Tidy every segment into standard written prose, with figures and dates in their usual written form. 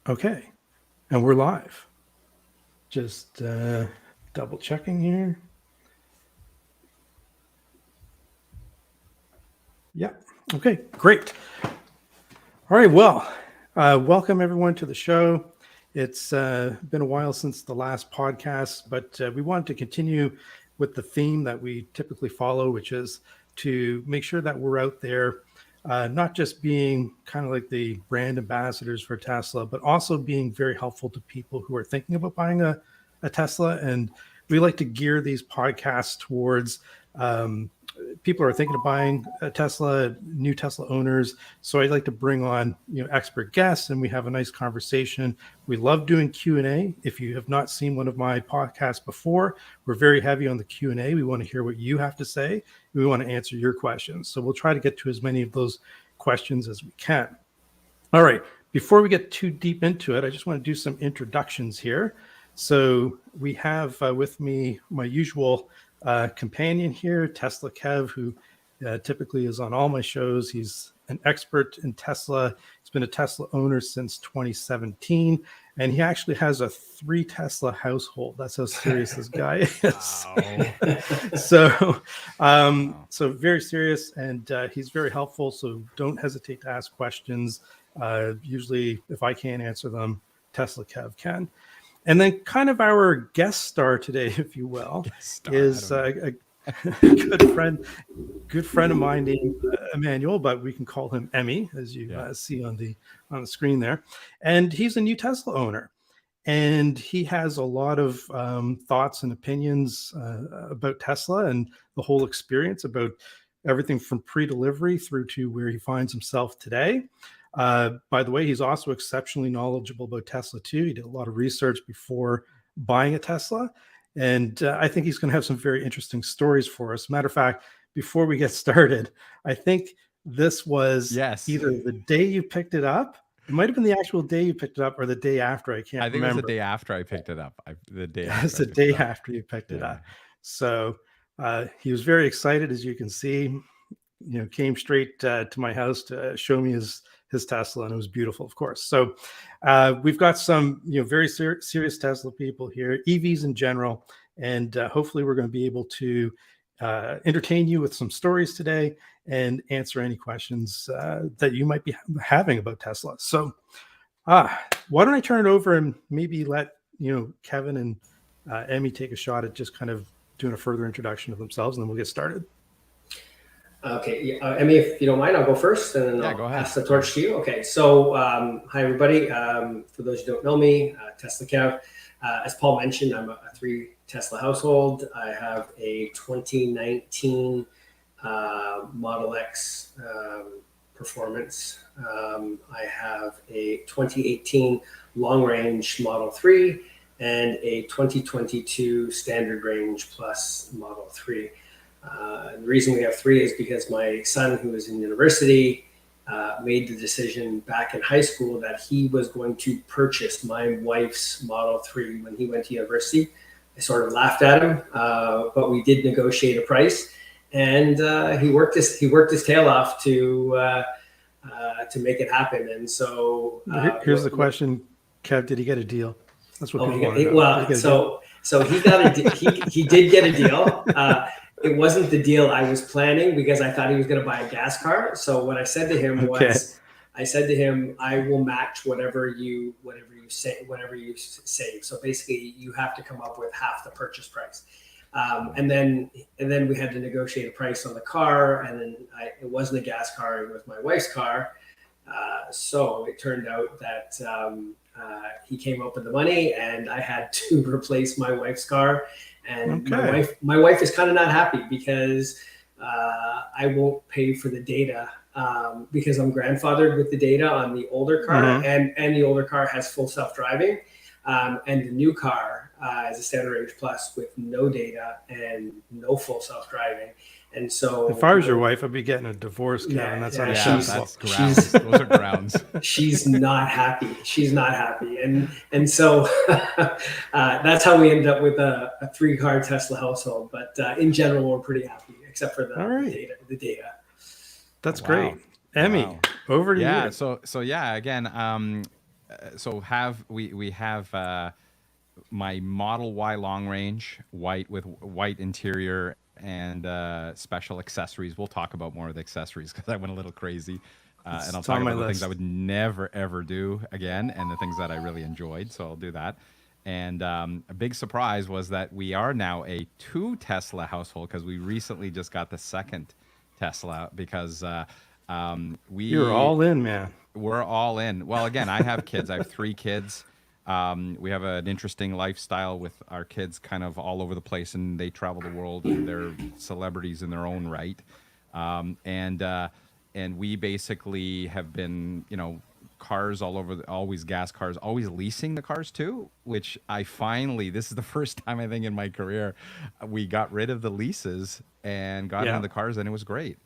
Okay, and we're live. Just double checking here. Yeah, okay, great. All right, well, welcome everyone to the show. It's been a while since the last podcast, but we wanted to continue with the theme that we typically follow, which is to make sure that we're out there, not just being kind of like the brand ambassadors for Tesla, but also being very helpful to people who are thinking about buying a Tesla. And we like to gear these podcasts towards people who are thinking of buying a Tesla, new Tesla owners. So I'd like to bring on expert guests, and we have a nice conversation. We love doing Q&A. If you have not seen one of my podcasts before, we're very heavy on the Q&A. We want to hear what you have to say. We want to answer your questions. So we'll try to get to as many of those questions as we can. All right. Before we get too deep into it, I just want to do some introductions here. So we have with me my usual companion here, TeslaKev, who typically is on all my shows. He's an expert in Tesla. He's been a Tesla owner since 2017, and he actually has a 3 Tesla household. That's how serious this guy is. So very serious, and he's very helpful. So don't hesitate to ask questions. Usually, if I can't answer them, TeslaKev can. And then kind of our guest star today, if you will, is a good friend of mine named Emmanuel, but we can call him Emmy, as you see on the screen there. And he's a new Tesla owner. And he has a lot of thoughts and opinions about Tesla and the whole experience, about everything from pre-delivery through to where he finds himself today. By the way, he's also exceptionally knowledgeable about Tesla too. He did a lot of research before buying a Tesla. And I think he's going to have some very interesting stories for us. Matter of fact, before we get started, I think this was either the day you picked it up. It might have been the actual day you picked it up or the day after. I can't remember. I think it was the day after I picked it up. It's the day after you picked it up. So he was very excited, as you can see. Came straight to my house to show me his Tesla, and it was beautiful, of course. So we've got some very serious Tesla people here, EVs in general, and hopefully we're going to be able to entertain you with some stories today and answer any questions that you might be having about Tesla. So why don't I turn it over and maybe let Kevin and Emmy take a shot at just kind of doing a further introduction of themselves, and then we'll get started. Okay, Emmy, if you don't mind, I'll go first, and then I'll pass the torch to you. Okay, so hi everybody. For those who don't know me, TeslaKev. As Paul mentioned, I'm a 3 Tesla household. I have a 2019 Model X Performance. I have a 2018 Long Range Model 3 and a 2022 Standard Range Plus Model 3. The reason we have 3 is because my son, who is in university, made the decision back in high school that he was going to purchase my wife's Model 3 when he went to university. I sort of laughed at him, but we did negotiate a price, and he worked his tail off to make it happen. And so here's the question, Kev: did he get a deal? That's what people want to know. Well, so he got he did get a deal. It wasn't the deal I was planning because I thought he was going to buy a gas car. So what I said to him was, I will match whatever you say. So basically, you have to come up with half the purchase price. And then we had to negotiate a price on the car, and then it wasn't a gas car; it was my wife's car. So it turned out that he came up with the money, and I had to replace my wife's car. And my wife is kind of not happy because I won't pay for the data because I'm grandfathered with the data on the older car, and the older car has full self-driving, and the new car is a Standard Range Plus with no data and no full self-driving. And so, if I was your wife, I'd be getting a divorce, Kevin. That's grounds. Those are grounds. She's not happy. And so that's how we ended up with a 3-car Tesla household. But in general, we're pretty happy, except for the data. That's great. Emmy, over to you. So again, so have we have my Model Y long range, white with white interior and special accessories. We'll talk about more of the accessories because I went a little crazy. And I'll talk about the things I would never, ever do again and the things that I really enjoyed. So I'll do that. And a big surprise was that we are now a 2 Tesla household because we recently just got the second Tesla because You're all in, man. We're all in. Well, again, I have kids. I have 3 kids. We have an interesting lifestyle with our kids kind of all over the place, and they travel the world, and they're celebrities in their own right. And we basically have been, cars all over, always gas cars, always leasing the cars too, which I finally, this is the first time I think in my career, we got rid of the leases and got into the cars, and it was great.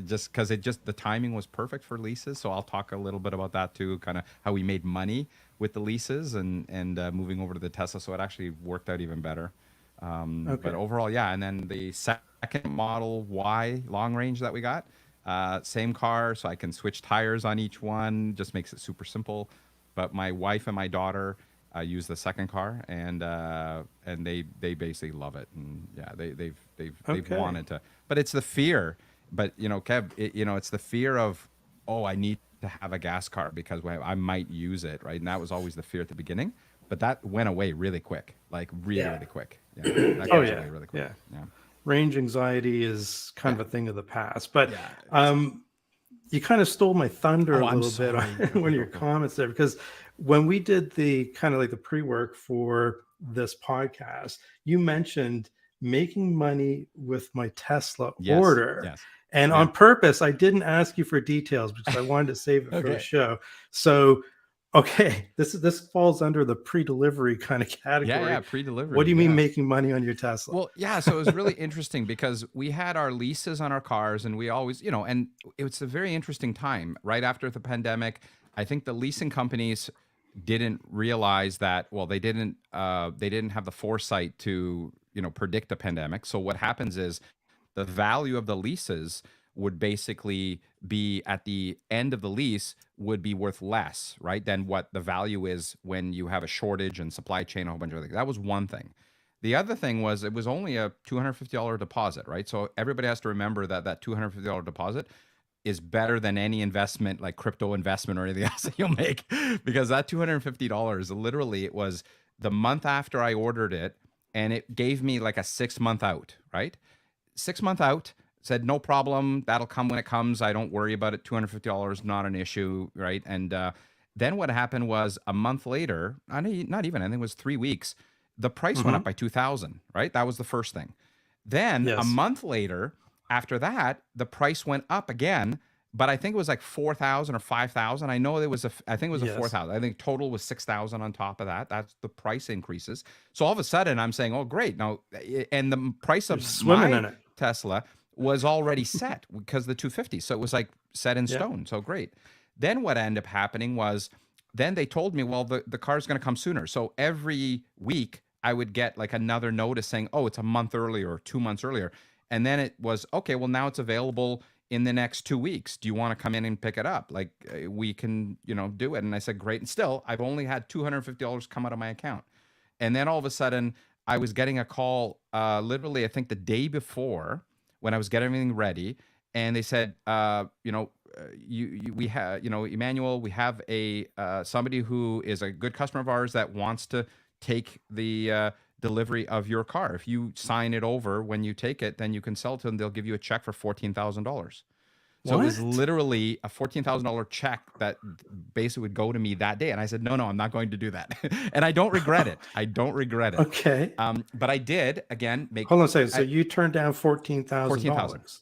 Just because the timing was perfect for leases. So I'll talk a little bit about that too, kind of how we made money with the leases and moving over to the Tesla. So it actually worked out even better. But overall, yeah. And then the second Model Y long range that we got, same car, so I can switch tires on each one. Just makes it super simple. But my wife and my daughter use the second car, and they basically love it. And yeah, they've wanted to. But it's the fear. But Kev, it's the fear of, I need to have a gas car because I might use it, right? And that was always the fear at the beginning. But that went away really quick, like really quick. Yeah, that goes away really quick. Yeah. Range anxiety is kind of a thing of the past, but you kind of stole my thunder a little bit on one of your comments there, because when we did the kind of like the pre-work for this podcast, you mentioned making money with my Tesla order. Yes. And on purpose, I didn't ask you for details because I wanted to save it for the show. So this falls under the pre-delivery kind of category. Yeah, pre-delivery. What do you mean making money on your Tesla? Well, yeah, so it was really interesting because we had our leases on our cars, and we always, and it's a very interesting time right after the pandemic. I think the leasing companies didn't realize that, they didn't have the foresight to, predict the pandemic. So what happens is the value of the leases would basically be at the end of the lease would be worth less, right, than what the value is when you have a shortage and supply chain, a whole bunch of things. That was one thing. The other thing was it was only a $250 deposit, right? So everybody has to remember that $250 deposit is better than any investment, like crypto investment or anything else that you'll make, because that $250, literally, it was the month after I ordered it, and it gave me like a 6-month out, right? 6-month out. Said, no problem, that'll come when it comes. I don't worry about it. $250, not an issue, right? And then what happened was a month later, not even, I think it was 3 weeks, the price went up by $2,000, right? That was the first thing. Then a month later, after that, the price went up again, but I think it was like 4,000 or 5,000. I know I think it was a 4,000. I think total was 6,000 on top of that. That's the price increases. So all of a sudden, I'm saying, oh, great. Now, and the price of my Tesla was already set because the 250. So it was like set in stone. So great. Then what ended up happening was then they told me, well, the car's going to come sooner. So every week I would get like another notice saying, oh, it's a month earlier or 2 months earlier. And then it was, okay, well, now it's available in the next 2 weeks. Do you want to come in and pick it up? Like we can, do it. And I said, great. And still, I've only had $250 come out of my account. And then all of a sudden I was getting a call literally, I think the day before, when I was getting everything ready, and they said, we have, Emmanuel, we have somebody who is a good customer of ours that wants to take the delivery of your car. If you sign it over when you take it, then you can sell it to them. They'll give you a check for $14,000. So it was literally a $14,000 check that basically would go to me that day. And I said, no, I'm not going to do that. And I don't regret it. Okay. But I did, again, make... Hold on a second. So you turned down $14,000.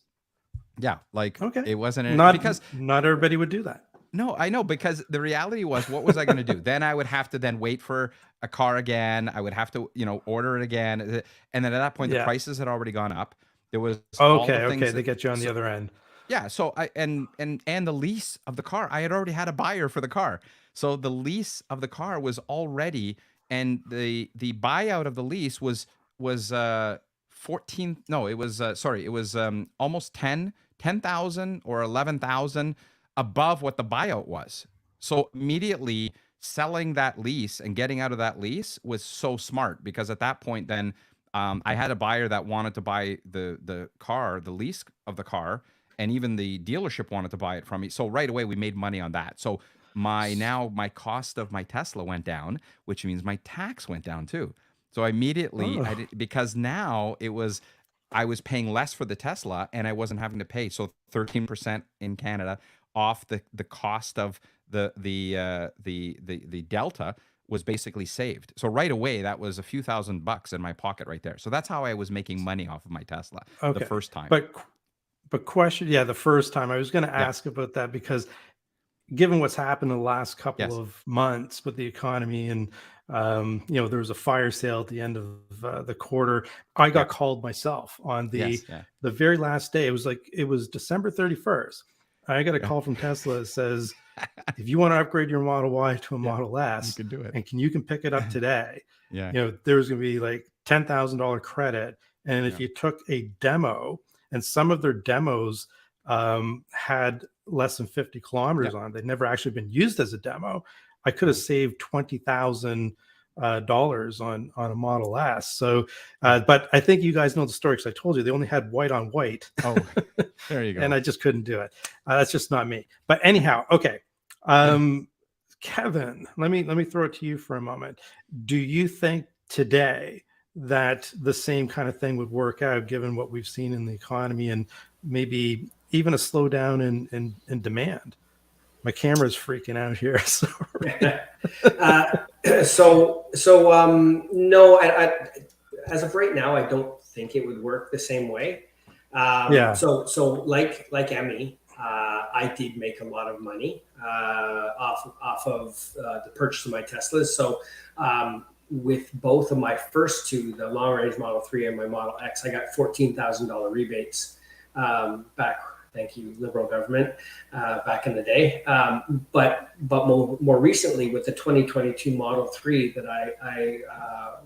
Yeah. Like, it wasn't... because not everybody would do that. No, I know, because the reality was, what was I going to do? Then I would have to then wait for a car again. I would have to, order it again. And then at that point, the prices had already gone up. There was... They get you on the other end. Yeah, so and the lease of the car, I had already had a buyer for the car. So the lease of the car was already, and the buyout of the lease was 14, no, it was almost 10,000 or 11,000 above what the buyout was. So immediately selling that lease and getting out of that lease was so smart, because at that point then I had a buyer that wanted to buy the car, the lease of the car, and even the dealership wanted to buy it from me. So right away we made money on that. So my cost of my Tesla went down, which means my tax went down too. So immediately because now I was paying less for the Tesla and I wasn't having to pay. So 13% in Canada off the cost of the Delta was basically saved. So right away, that was a few $1,000 in my pocket right there. So that's how I was making money off of my Tesla the first time. But question, the first time I was going to ask about that, because given what's happened in the last couple of months with the economy, and there was a fire sale at the end of the quarter. I got called myself on the very last day. It was December 31st. I got a call from Tesla that says, if you want to upgrade your Model Y to a Model S, you can do it, and you can pick it up today. There's going to be like $10,000 credit, and if you took a demo, and some of their demos had less than 50 kilometers on, they'd never actually been used as a demo. I could have saved $20,000 on a Model S. So, but I think you guys know the story, because I told you they only had white on white. Oh, there you go. And I just couldn't do it. That's just not me. But anyhow, okay. Kevin, let me throw it to you for a moment. Do you think today that the same kind of thing would work out, given what we've seen in the economy and maybe even a slowdown in demand? My camera's freaking out here. No, as of right now, I don't think it would work the same way. So like Emmy, I did make a lot of money off of the purchase of my Teslas. So with both of my first two, the long range Model 3 and my Model X, I got $14,000 rebates back. Thank you, Liberal government, back in the day. But more recently, with the 2022 Model 3 that I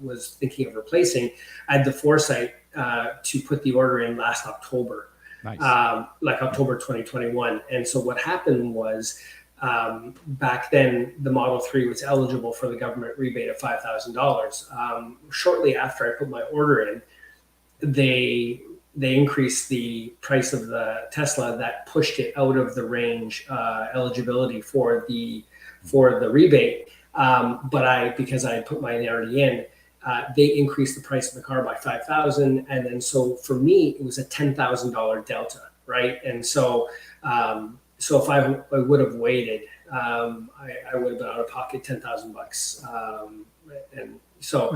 was thinking of replacing, I had the foresight to put the order in last October, like October 2021. And so what happened was, back then, the Model 3 was eligible for the government rebate of $5,000. Shortly after I put my order in, they increased the price of the Tesla. That pushed it out of the range eligibility for the rebate. But because I had put mine already in, they increased the price of the car by $5,000, and then so for me it was a $10,000 delta, right? And so if I would have waited, I would have been out of pocket $10,000. And so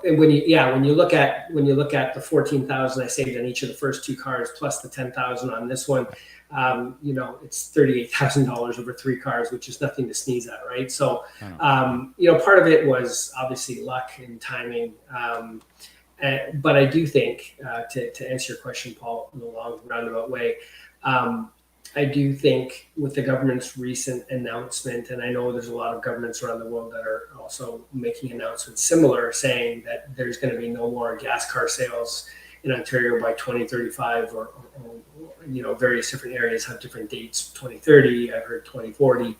when you look at the 14,000 I saved on each of the first two cars, plus the 10,000 on this one, it's $38,000 over three cars, which is nothing to sneeze at, right? So part of it was obviously luck and timing, but I do think to answer your question, Paul, in a long roundabout way, I do think with the government's recent announcement, and I know there's a lot of governments around the world that are also making announcements similar, saying that there's going to be no more gas car sales in Ontario by 2035, or various different areas have different dates, 2030, I've heard 2040.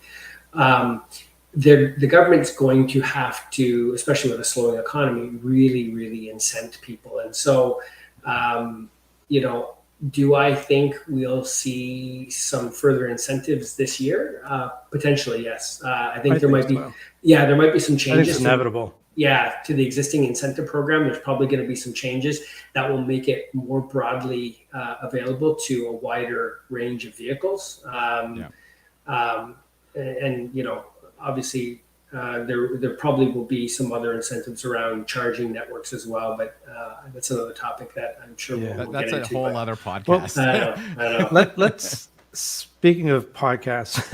The government's going to have to, especially with a slowing economy, really, really incent people. And so, do I think we'll see some further incentives this year? Potentially, yes. I think there might be some changes. I think it's inevitable. To the existing incentive program. There's probably going to be some changes that will make it more broadly available to a wider range of vehicles. Obviously, there probably will be some other incentives around charging networks as well, but that's another topic that I'm sure we'll that's get a into, whole other podcast. I know. Let's speaking of podcasts,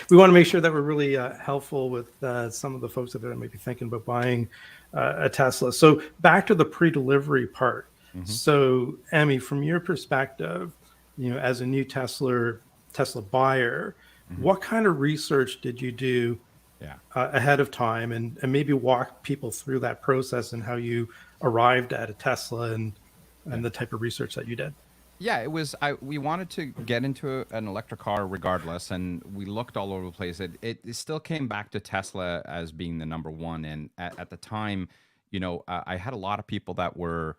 we want to make sure that we're really helpful with some of the folks that may be thinking about buying a Tesla. So back to the pre-delivery part. So Emmy, from your perspective, as a new Tesla buyer, what kind of research did you do ahead of time, and maybe walk people through that process and how you arrived at a Tesla and the type of research that you did? Yeah, it was. We wanted to get into an electric car regardless, and we looked all over the place. It still came back to Tesla as being the number one. And at the time, I had a lot of people that were,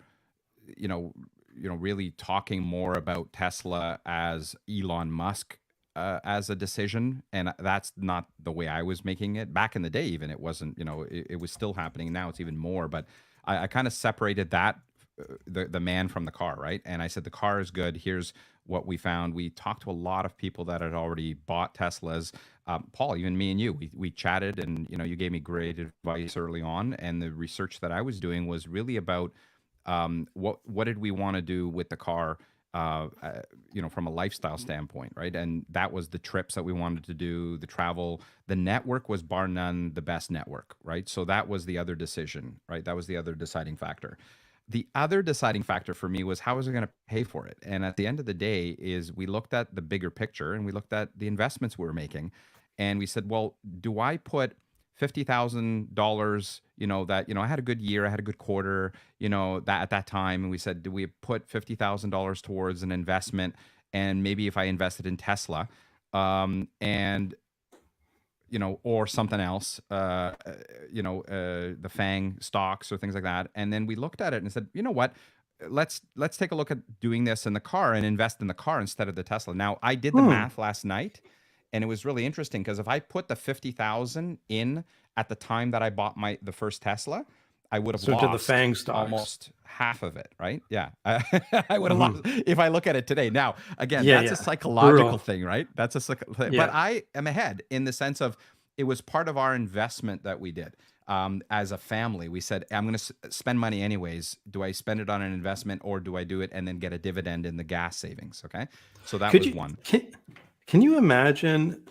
you know, really talking more about Tesla as Elon Musk as a decision, and that's not the way I was making it. Back in the day, even it wasn't. It was still happening. Now it's even more. But I kind of separated that the man from the car, right? And I said the car is good. Here's what we found. We talked to a lot of people that had already bought Teslas. Paul, even me and you, we chatted, and you gave me great advice early on. And the research that I was doing was really about what did we want to do with the car, from a lifestyle standpoint, right? And that was the trips that we wanted to do, the travel. The network was bar none the best network, right? So that was the other decision, right? That was the other deciding factor. The other deciding factor for me was how was I going to pay for it? And at the end of the day is we looked at the bigger picture and we looked at the investments we were making, and we said, well, do I put $50,000, that, I had a good year, I had a good quarter, that at that time. And we said, do we put $50,000 towards an investment? And maybe if I invested in Tesla, and or something else, the FANG stocks or things like that. And then we looked at it and said, you know what? Let's take a look at doing this in the car and invest in the car instead of the Tesla. Now, I did the math last night, and it was really interesting because if I put the 50,000 in at the time that I bought the first Tesla, I would have lost to the FANG stocks, almost half of it, right? Yeah. I would have lost if I look at it today. Now, again, that's a psychological thing, right? That's a thing. But I am ahead in the sense of it was part of our investment that we did. As a family, we said, I'm going to spend money anyways. Do I spend it on an investment, or do I do it and then get a dividend in the gas savings? Okay. So that was one. Can you imagine,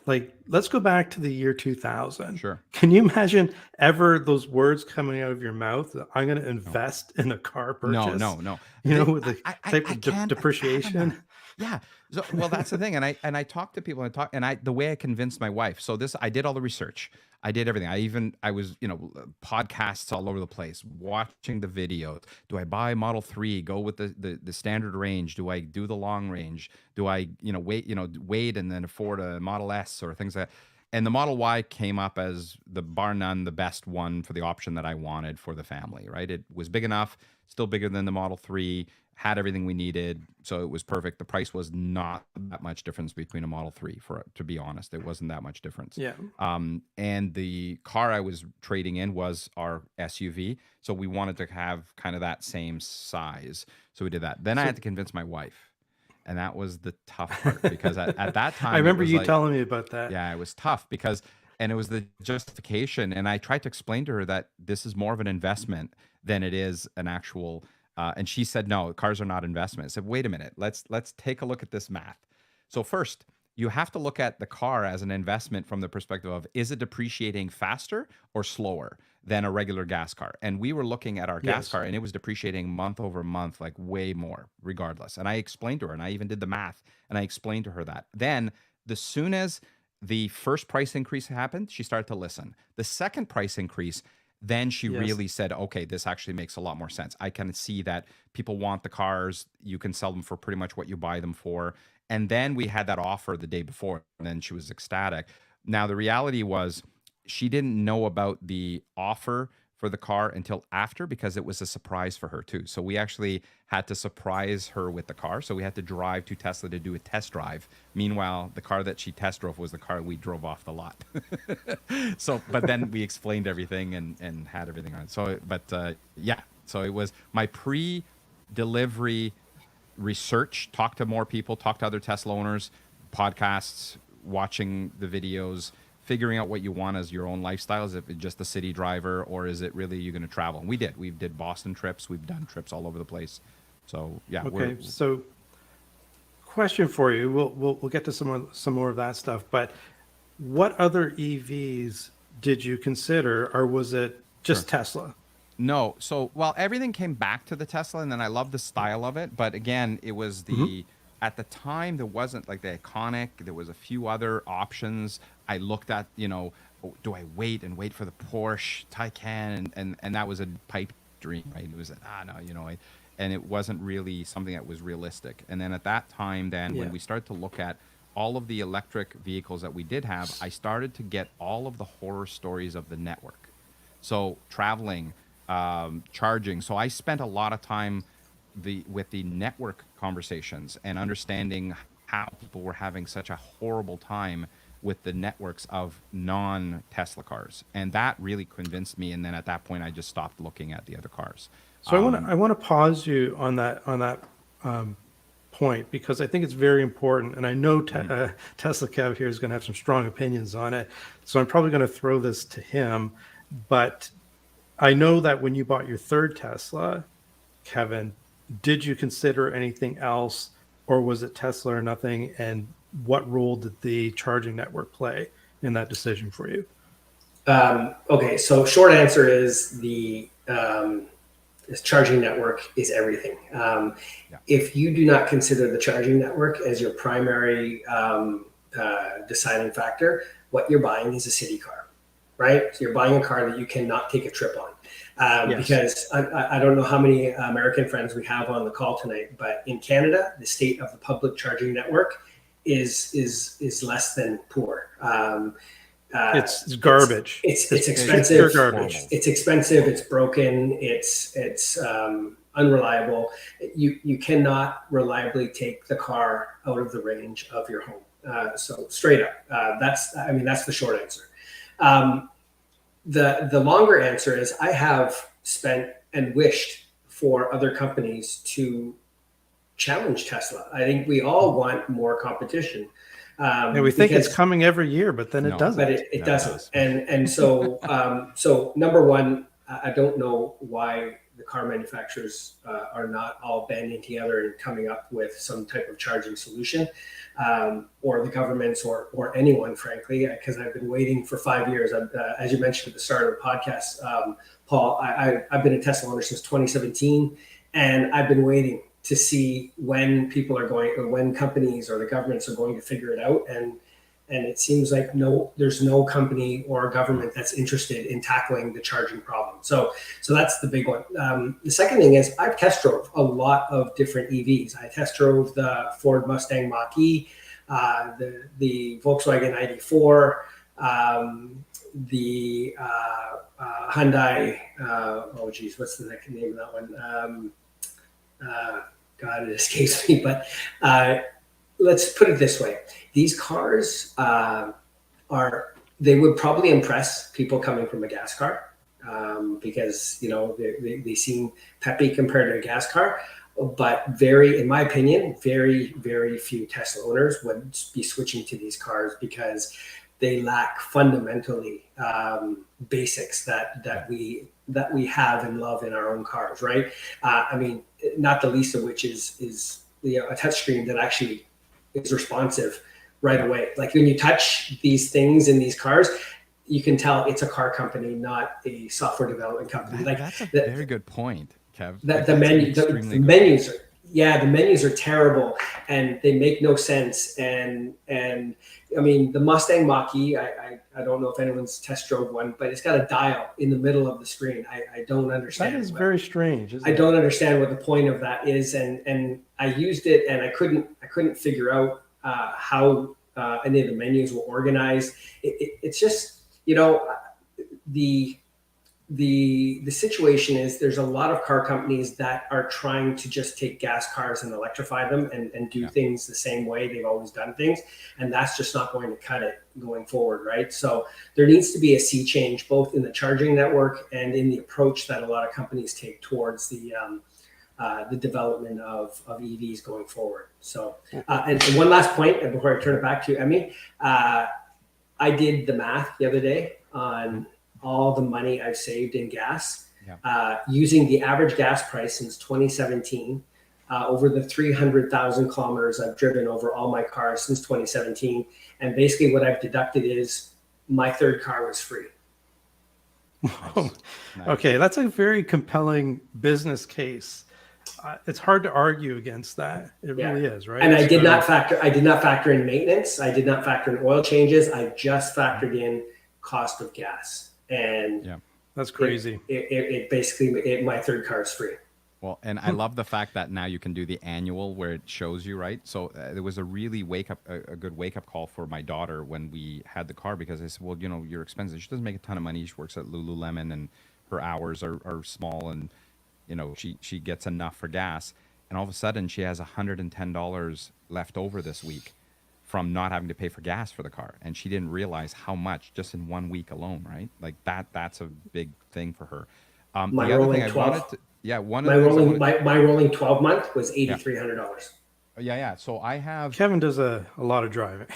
let's go back to the year 2000. Sure. Can you imagine ever those words coming out of your mouth that I'm going to invest in a car purchase? No. With the type of depreciation. Yeah. So, well, that's the thing. And I talked to people and the way I convinced my wife. So I did all the research. I did everything. I was, podcasts all over the place, watching the videos. Do I buy Model 3, go with the standard range? Do I do the long range? Do I, wait and then afford a Model S or things like that? And the Model Y came up as the bar none, the best one for the option that I wanted for the family, right? It was big enough, still bigger than the Model 3, had everything we needed. So it was perfect. The price was not that much difference between a Model 3, to be honest. It wasn't that much difference. Yeah. And the car I was trading in was our SUV. So we wanted to have kind of that same size. So we did that. Then I had to convince my wife. And that was the tough part because at that time, I remember you telling me about that. Yeah, it was tough and it was the justification. And I tried to explain to her that this is more of an investment than it is an actual. And she said, no, cars are not investment. I said, wait a minute, let's take a look at this math. So first, you have to look at the car as an investment from the perspective of, is it depreciating faster or slower than a regular gas car? And we were looking at our gas car, and it was depreciating month over month, like way more regardless. And I explained to her, and I even did the math, and I explained to her that. Then as soon as the first price increase happened, she started to listen. The second price increase, then she really said, okay, this actually makes a lot more sense. I can see that people want the cars. You can sell them for pretty much what you buy them for. And then we had that offer the day before, and then she was ecstatic. Now, the reality was she didn't know about the offer for the car until after, because it was a surprise for her too. So we actually had to surprise her with the car. So we had to drive to Tesla to do a test drive. Meanwhile, the car that she test drove was the car we drove off the lot. But then we explained everything and had everything on. So it was my pre-delivery research, talk to more people, talk to other Tesla owners, podcasts, watching the videos, figuring out what you want as your own lifestyle. Is it just a city driver, or is it really you're going to travel? And we did Boston trips. We've done trips all over the place. So yeah. Okay. So question for you. We'll get to some more of that stuff, but what other EVs did you consider, or was it just Tesla? No. So, well, everything came back to the Tesla, and then I love the style of it. But again, it was at the time, there wasn't like the Iconic. There was a few other options. I looked at, do I wait for the Porsche Taycan? And that was a pipe dream, right? It was, and it wasn't really something that was realistic. And then at that time, when we started to look at all of the electric vehicles that we did have, I started to get all of the horror stories of the network. So traveling, charging. So I spent a lot of time with the network conversations and understanding how people were having such a horrible time with the networks of non-Tesla cars. And that really convinced me. And then at that point, I just stopped looking at the other cars. So I want to pause you on that point, because I think it's very important. And I know TeslaKev here is going to have some strong opinions on it. So I'm probably going to throw this to him. But I know that when you bought your third Tesla, Kevin, did you consider anything else, or was it Tesla or nothing? And what role did the charging network play in that decision for you? Okay, so short answer is this charging network is everything. If you do not consider the charging network as your primary deciding factor, what you're buying is a city car, right? So you're buying a car that you cannot take a trip on. Because I don't know how many American friends we have on the call tonight, but in Canada, the state of the public charging network is less than poor. It's garbage. It's expensive. It's garbage. It's expensive. It's broken. It's unreliable. You cannot reliably take the car out of the range of your home. So straight up, that's the short answer. The longer answer is I have spent and wished for other companies to challenge Tesla. I think we all want more competition. And we think it's coming every year, but then it doesn't. But it doesn't. And so so number one, I don't know why the car manufacturers are not all banding together and coming up with some type of charging solution, or the governments or anyone, frankly, because I've been waiting for 5 years. As you mentioned at the start of the podcast, Paul, I've been a Tesla owner since 2017, and I've been waiting to see when people are going, or when companies or the governments are going to figure it out. And it seems like there's no company or government that's interested in tackling the charging problem. So that's the big one. The second thing is I've test drove a lot of different EVs. I test drove the Ford Mustang Mach-E, the Volkswagen ID4, the Hyundai, what's the next name of that one? God, it escapes me, but let's put it this way. These cars they would probably impress people coming from a gas car because, they seem peppy compared to a gas car, but in my opinion, very, very few Tesla owners would be switching to these cars because they lack fundamentally basics that we have and love in our own cars, right? Not the least of which is a touchscreen that actually is responsive right away. Like when you touch these things in these cars, you can tell it's a car company, not a software development company. That's a very good point, Kev. The menus are terrible and they make no sense. And the Mustang Mach-E, I don't know if anyone's test drove one, but it's got a dial in the middle of the screen. I don't understand. That is very strange. I don't understand what the point of that is. And I used it and I couldn't figure out how any of the menus were organized. It's just, the situation is there's a lot of car companies that are trying to just take gas cars and electrify them and do things the same way they've always done things. And that's just not going to cut it going forward, right? So there needs to be a sea change, both in the charging network and in the approach that a lot of companies take towards the development of EVs going forward. So, and one last point before I turn it back to Emmy, I did the math the other day on all the money I've saved in gas using the average gas price since 2017 over the 300,000 kilometers I've driven over all my cars since 2017. And basically what I've deducted is my third car was free. Nice. Okay, that's a very compelling business case. It's hard to argue against that. It really is, right? And I did not factor in maintenance. I did not factor in oil changes. I just factored in cost of gas. And that's crazy. It basically my third car is free. Well, and I love the fact that now you can do the annual where it shows you, right? So there was a really a good wake up call for my daughter when we had the car, because I said, well, you're expensive. She doesn't make a ton of money. She works at Lululemon and her hours are small, and she gets enough for gas. And all of a sudden she has $110 left over this week from not having to pay for gas for the car. And she didn't realize how much just in 1 week alone, right? Like that's a big thing for her. My the other rolling thing 12, I wanted to, yeah, one my of the rolling my rolling 12 month was $8,300. Yeah. So I have Kevin does a lot of driving.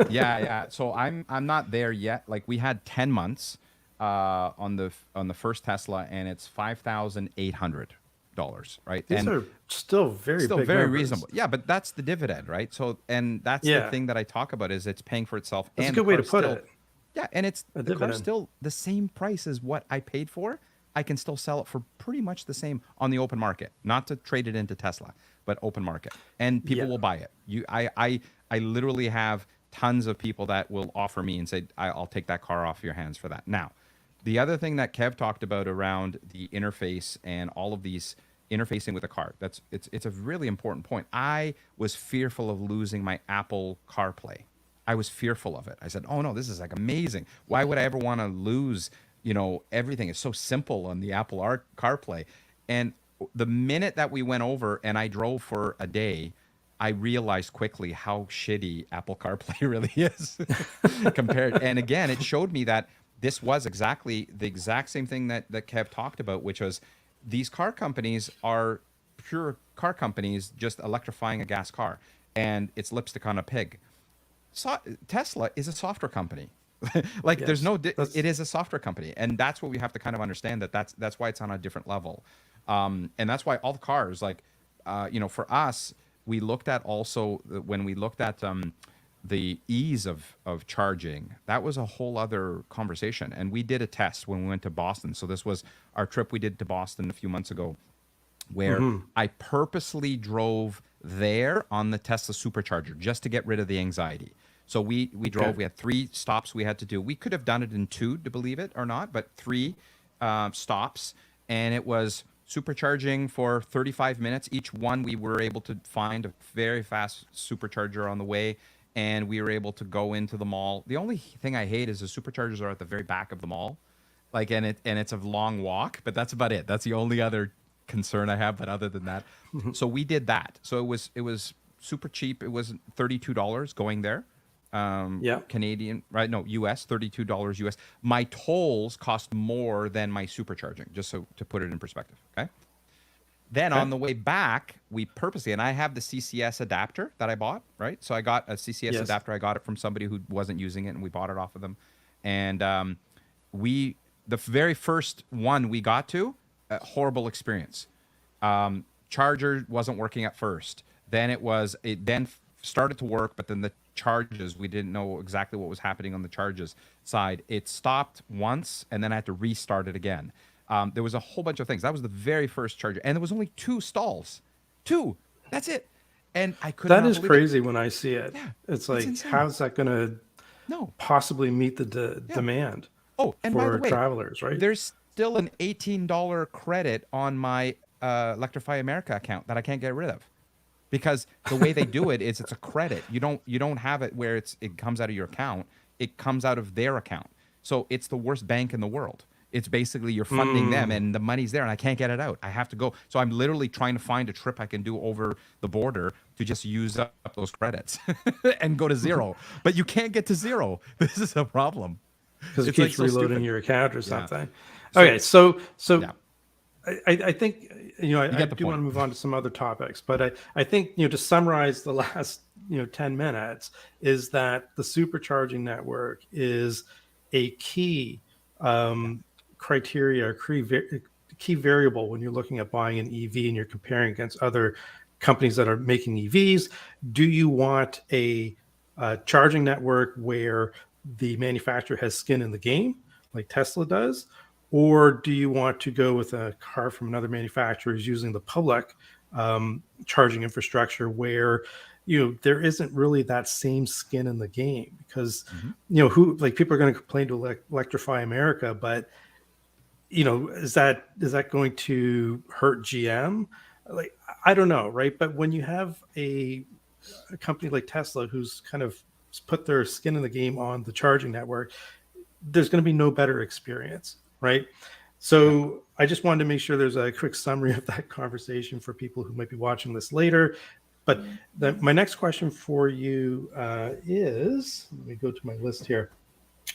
yeah. So I'm not there yet. Like we had 10 months on the first Tesla, and it's $5,800, right? These are still very big very numbers. reasonable. Yeah, but that's the dividend, right? So and that's the thing that I talk about, is it's paying for itself. That's and a good way to put it. Yeah, and it's A the car's dividend. still the same price as what I paid for. I can still sell it for pretty much the same on the open market, not to trade it into Tesla, but open market, and people will buy it. I literally have tons of people that will offer me and say, I'll take that car off your hands for that. Now, the other thing that Kev talked about around the interface and all of these interfacing with the car, it's a really important point. I was fearful of losing my Apple CarPlay. I was fearful of it. I said, oh no, this is like amazing. Why would I ever want to lose, everything is so simple on the Apple CarPlay. And the minute that we went over and I drove for a day, I realized quickly how shitty Apple CarPlay really is compared. And again, it showed me that this was exactly the exact same thing that Kev talked about, which was these car companies are pure car companies just electrifying a gas car, and it's lipstick on a pig. Tesla is a software company. There's no it is a software company, and that's what we have to kind of understand, that's why it's on a different level. And that's why all the cars, for us, we looked at also when we looked at the ease of charging, that was a whole other conversation. And we did a test when we went to Boston. So this was our trip we did to Boston a few months ago, where I purposely drove there on the Tesla supercharger just to get rid of the anxiety. So we drove, we had 3 stops we had to do. We could have done it in 2, to believe it or not, but 3 stops. And it was supercharging for 35 minutes. Each one we were able to find a very fast supercharger on the way, and we were able to go into the mall. The only thing I hate is the superchargers are at the very back of the mall. And it's a long walk, but that's about it. That's the only other concern I have, but other than that. So we did that. So it was super cheap. It was $32 going there. Canadian, right? No, US, $32 US. My tolls cost more than my supercharging, just so to put it in perspective. Okay. Then on the way back, we purposely, and I have the CCS adapter that I bought, right? So I got a CCS adapter. I got it from somebody who wasn't using it, and we bought it off of them. And the very first one we got to, a horrible experience. Charger wasn't working at first. Then it then started to work, but then the charges, we didn't know exactly what was happening on the charges side. It stopped once, and then I had to restart it again. There was a whole bunch of things. That was the very first charger, and there was only 2 stalls. 2. That's it. And I couldn't. That is crazy when I see it. Yeah, it's like, how's that going to possibly meet the demand? Oh, and for by the way, travelers, right? There's still an $18 credit on my Electrify America account that I can't get rid of, because the way they do it is it's a credit. You don't have it where it comes out of your account. It comes out of their account. So it's the worst bank in the world. It's basically you're funding them, and the money's there, and I can't get it out. I have to go. So I'm literally trying to find a trip I can do over the border to just use up those credits and go to 0. But you can't get to 0. This is a problem. Because it keeps reloading your account or something. Yeah. Okay, so I think I do want to move on to some other topics, but I think to summarize the last 10 minutes is that the supercharging network is a key criteria, key variable when you're looking at buying an EV and you're comparing against other companies that are making EVs. Do you want a charging network where the manufacturer has skin in the game, like Tesla does? Or do you want to go with a car from another manufacturer who's using the public charging infrastructure where there isn't really that same skin in the game? Because people are going to complain to Electrify America, but is that going to hurt GM? Like, I don't know, right? But when you have a company like Tesla who's kind of put their skin in the game on the charging network, there's going to be no better experience, right? So I just wanted to make sure there's a quick summary of that conversation for people who might be watching this later. But my next question for you is, let me go to my list here.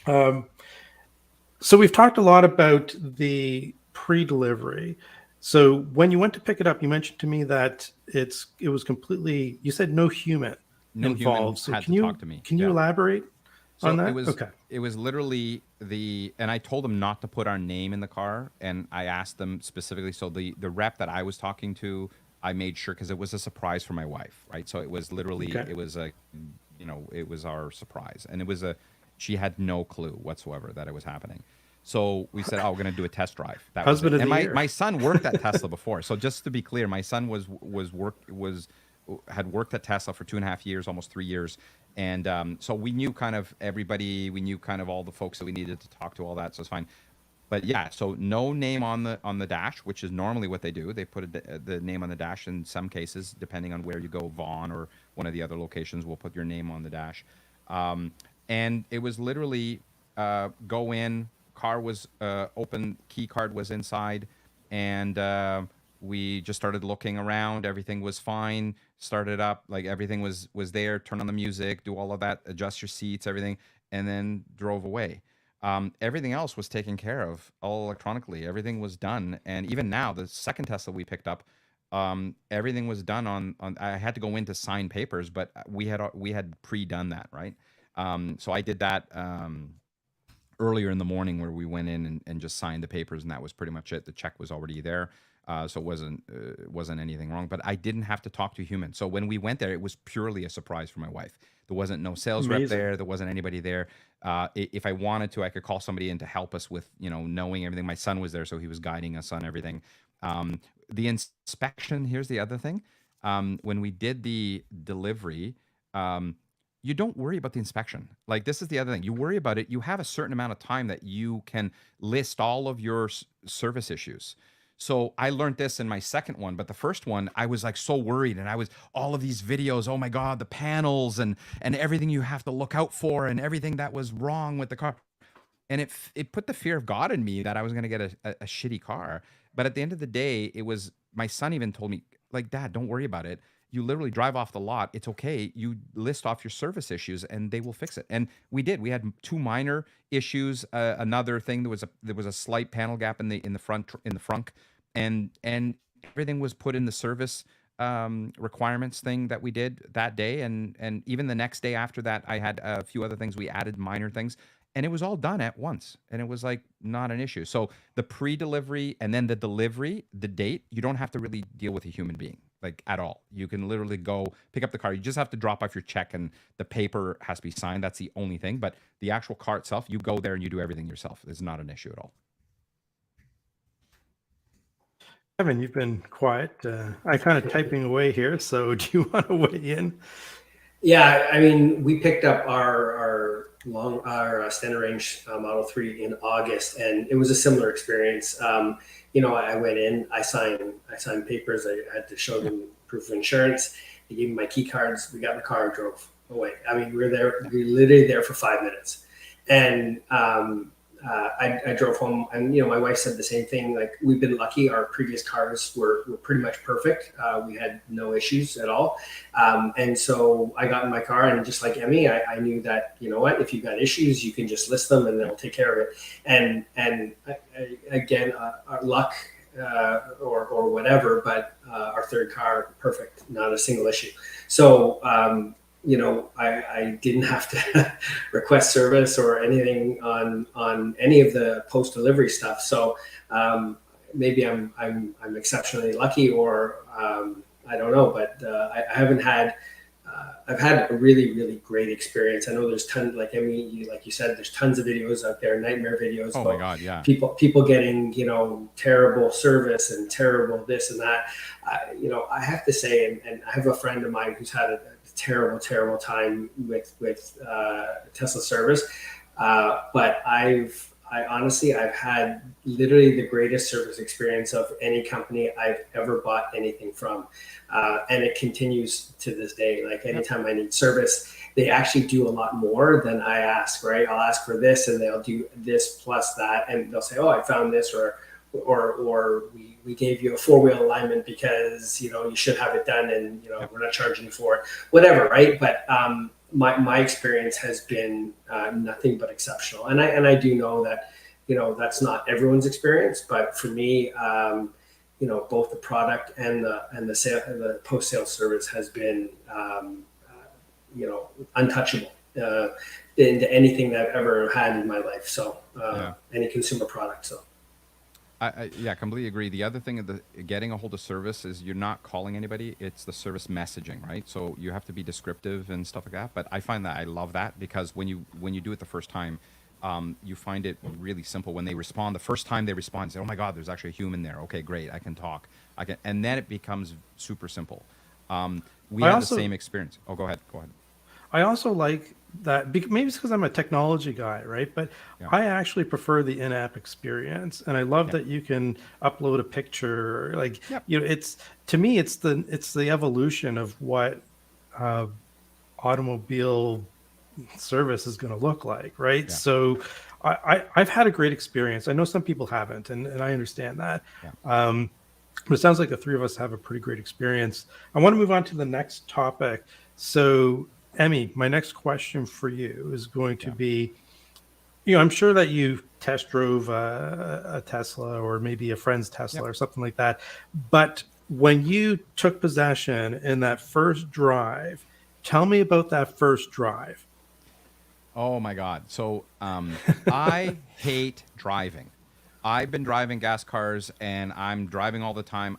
So we've talked a lot about the pre-delivery. So when you went to pick it up, you mentioned to me that it was completely, you said no human involved. So had to talk to me. Can you elaborate on that? It was literally and I told them not to put our name in the car, and I asked them specifically. So the rep that I was talking to, I made sure, because it was a surprise for my wife, right? So it was literally, it was it was our surprise, and she had no clue whatsoever that it was happening. So we said, we're going to do a test drive. That Husband was it. of the And year. my son worked at Tesla before. So just to be clear, my son had worked at Tesla for 2.5 years, almost 3 years. And so we knew kind of everybody, we knew kind of all the folks that we needed to talk to, all that. So it's fine. But yeah, so no name on the dash, which is normally what they do. They put the name on the dash in some cases, depending on where you go. Vaughn or one of the other locations will put your name on the dash. And it was literally go in, car was open, key card was inside, and we just started looking around. Everything was fine. Started up, like everything was there. Turn on the music, do all of that, adjust your seats, everything, and then drove away. Everything else was taken care of all electronically. Everything was done. And even now, the second Tesla we picked up, everything was done on I had to go in to sign papers, but we had pre-done that, right? So I did that earlier in the morning, where we went in and just signed the papers, and that was pretty much it. The check was already there. So it wasn't anything wrong, but I didn't have to talk to a human. So when we went there, it was purely a surprise for my wife. There wasn't no sales rep there. There wasn't anybody there. If I wanted to, I could call somebody in to help us with, knowing everything. My son was there, so he was guiding us on everything. The inspection, here's the other thing. When we did the delivery, you don't worry about the inspection. Like, this is the other thing. You worry about it. You have a certain amount of time that you can list all of your service issues. So I learned this in my second one, but the first one, I was like so worried, and I was all of these videos. Oh my God, the panels and everything you have to look out for, and everything that was wrong with the car. And it put the fear of God in me that I was going to get a shitty car. But at the end of the day, it was, my son even told me, like, Dad, don't worry about it. You literally drive off the lot. It's okay. You list off your service issues and they will fix it. And we did. We had 2 minor issues. Another thing, there was a slight panel gap in the front, and everything was put in the service requirements thing that we did that day. And even the next day after that, I had a few other things. We added minor things, and it was all done at once. And it was like not an issue. So the pre-delivery and then the delivery, the date, you don't have to really deal with a human being, like, at all. You can literally go pick up the car. You just have to drop off your check, and the paper has to be signed. That's the only thing. But the actual car itself, you go there and you do everything yourself. It's not an issue at all. Kevin, you've been quiet. I'm kind of typing away here. So do you want to weigh in? Yeah, I mean, we picked up our standard range Model 3 in August, and it was a similar experience. I went in, I signed papers. I had to show them proof of insurance. They gave me my key cards. We got in the car and drove away. I mean, we were literally there for 5 minutes. And I drove home, and my wife said the same thing. Like, we've been lucky; our previous cars were pretty much perfect. We had no issues at all, and so I got in my car, and just like Emmy, I knew that if you got issues, you can just list them, and they'll take care of it. And again, our luck or whatever, but our third car, perfect, not a single issue. So. I didn't have to request service or anything on any of the post-delivery stuff. So maybe I'm exceptionally lucky, or I don't know, but I haven't had. I've had a really, really great experience. I know there's tons, like Emmy, like you said, there's tons of videos out there, nightmare videos. Oh my God, yeah. People getting terrible service and terrible this and that. I have to say, and I have a friend of mine who's had a terrible time with Tesla service, but I honestly, I've had literally the greatest service experience of any company I've ever bought anything from. And it continues to this day. Like anytime I need service, they actually do a lot more than I ask, right? I'll ask for this and they'll do this plus that. And they'll say, oh, I found this, or we gave you a 4-wheel alignment because, you know, you should have it done and, you know, we're not charging you for it, whatever, right? But my experience has been nothing but exceptional. And I do know that, you know, that's not everyone's experience, but for me, you know, both the product and the post-sale service has been, you know, untouchable into anything that I've ever had in my life. So any consumer product. So. I completely agree. The other thing of getting a hold of service is you're not calling anybody. It's the service messaging, right? So you have to be descriptive and stuff like that. But I find that I love that because when you do it the first time, you find it really simple. When they respond, the first time they respond, say, "Oh my God, there's actually a human there." Okay, great, I can talk. And then it becomes super simple. We had the same experience. Oh, go ahead. I also like that, maybe it's because I'm a technology guy, right? But I actually prefer the in-app experience, and I love that you can upload a picture. Like, you know, it's, to me, it's the evolution of what automobile service is going to look like, right? Yeah. So I've had a great experience. I know some people haven't, and I understand that. Yeah. But it sounds like the three of us have a pretty great experience. I want to move on to the next topic. So, Emmy, my next question for you is going to be, you know, I'm sure that you test drove a Tesla or maybe a friend's Tesla or something like that. But when you took possession in that first drive, tell me about that first drive. Oh my God. So I hate driving. I've been driving gas cars and I'm driving all the time.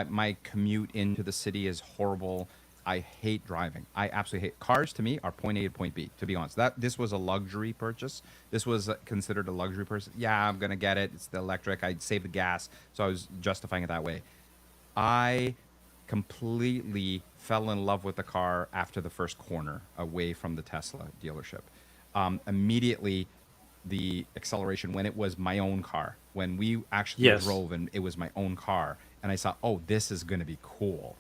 My commute into the city is horrible. I hate driving. I absolutely hate cars. To me, are point A to point B, to be honest. This was a luxury purchase. This was considered a luxury purchase. Yeah, I'm going to get it. It's the electric. I'd save the gas. So I was justifying it that way. I completely fell in love with the car after the first corner away from the Tesla dealership. Immediately, the acceleration, when it was my own car, when we actually drove and it was my own car, and I saw, oh, this is going to be cool.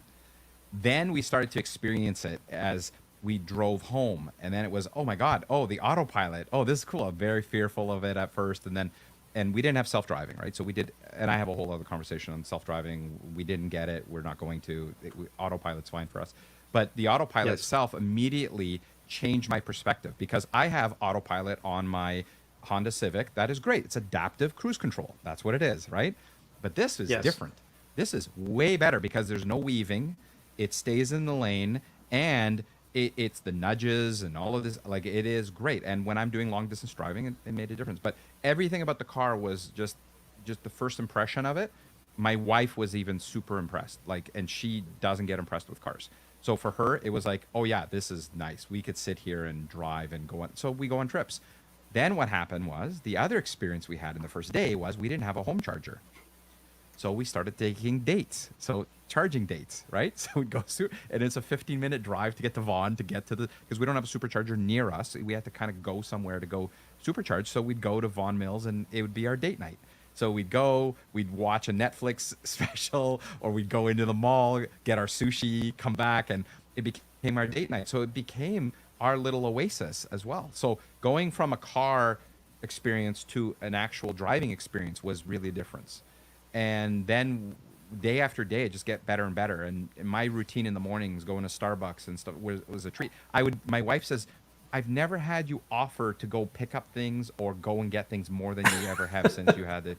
Then we started to experience it as we drove home, and then it was, oh my God, oh, the autopilot, oh, this is cool. I'm very fearful of it at first, and we didn't have self-driving, right? So we did, and I have a whole other conversation on self-driving. We didn't get it. We're not going to. Autopilot's fine for us. But the autopilot itself immediately changed my perspective because I have autopilot on my Honda Civic. That is great. It's adaptive cruise control. That's what it is, right? But this is different. This is way better because there's no weaving. It stays in the lane, and it's the nudges and all of this. Like, it is great. And when I'm doing long distance driving, it made a difference. But everything about the car was just the first impression of it. My wife was even super impressed. Like, and she doesn't get impressed with cars. So for her, it was like, oh yeah, this is nice. We could sit here and drive and go on. So we go on trips. Then what happened was the other experience we had in the first day was we didn't have a home charger. So we started taking dates. So charging dates, right? So we'd go through, and it's a 15-minute drive to get to Vaughan to get to because we don't have a supercharger near us. We had to kind of go somewhere to go supercharge. So we'd go to Vaughan Mills and it would be our date night. So we'd go, we'd watch a Netflix special, or we'd go into the mall, get our sushi, come back, and it became our date night. So it became our little oasis as well. So going from a car experience to an actual driving experience was really a difference. And then day after day, it just get better and better. And my routine in the mornings, going to Starbucks and stuff, was a treat. My wife says, I've never had you offer to go pick up things or go and get things more than you ever have since you had it.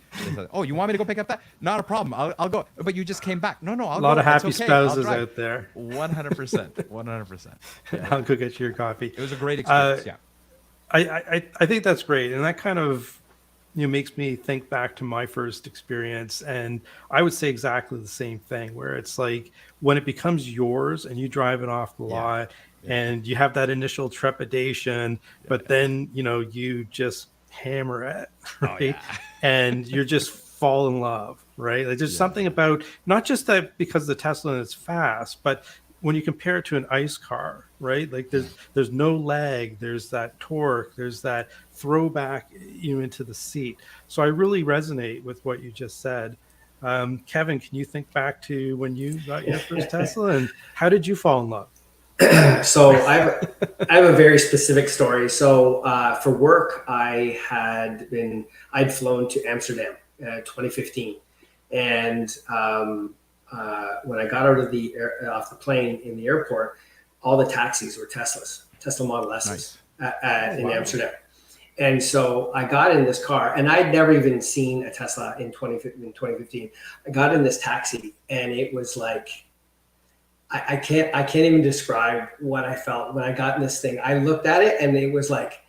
Oh, you want me to go pick up that? Not a problem. I'll go. But you just came back. No, I'll go. A lot of happy spouses out there. 100%. 100%. Yeah. I'll go get you your coffee. It was a great experience. I think that's great. And that kind of, makes me think back to my first experience. And I would say exactly the same thing, where it's like when it becomes yours and you drive it off the lot and you have that initial trepidation, but then, you just hammer it, right? And you're just fall in love, right? Like there's something about, not just that because the Tesla is fast, but when you compare it to an ICE car, right? Like there's no lag, there's that torque, there's that throwback into the seat. So I really resonate with what you just said. Kevin, can you think back to when you got your first Tesla, and how did you fall in love? So I have a very specific story. So for work, I'd flown to Amsterdam, 2015, and when I got out of off the plane in the airport, all the taxis were Tesla Model S's in Amsterdam. And so I got in this car, and I'd never even seen a Tesla in 2015. I got in this taxi, and it was like, I can't even describe what I felt when I got in this thing. I looked at it, and it was like,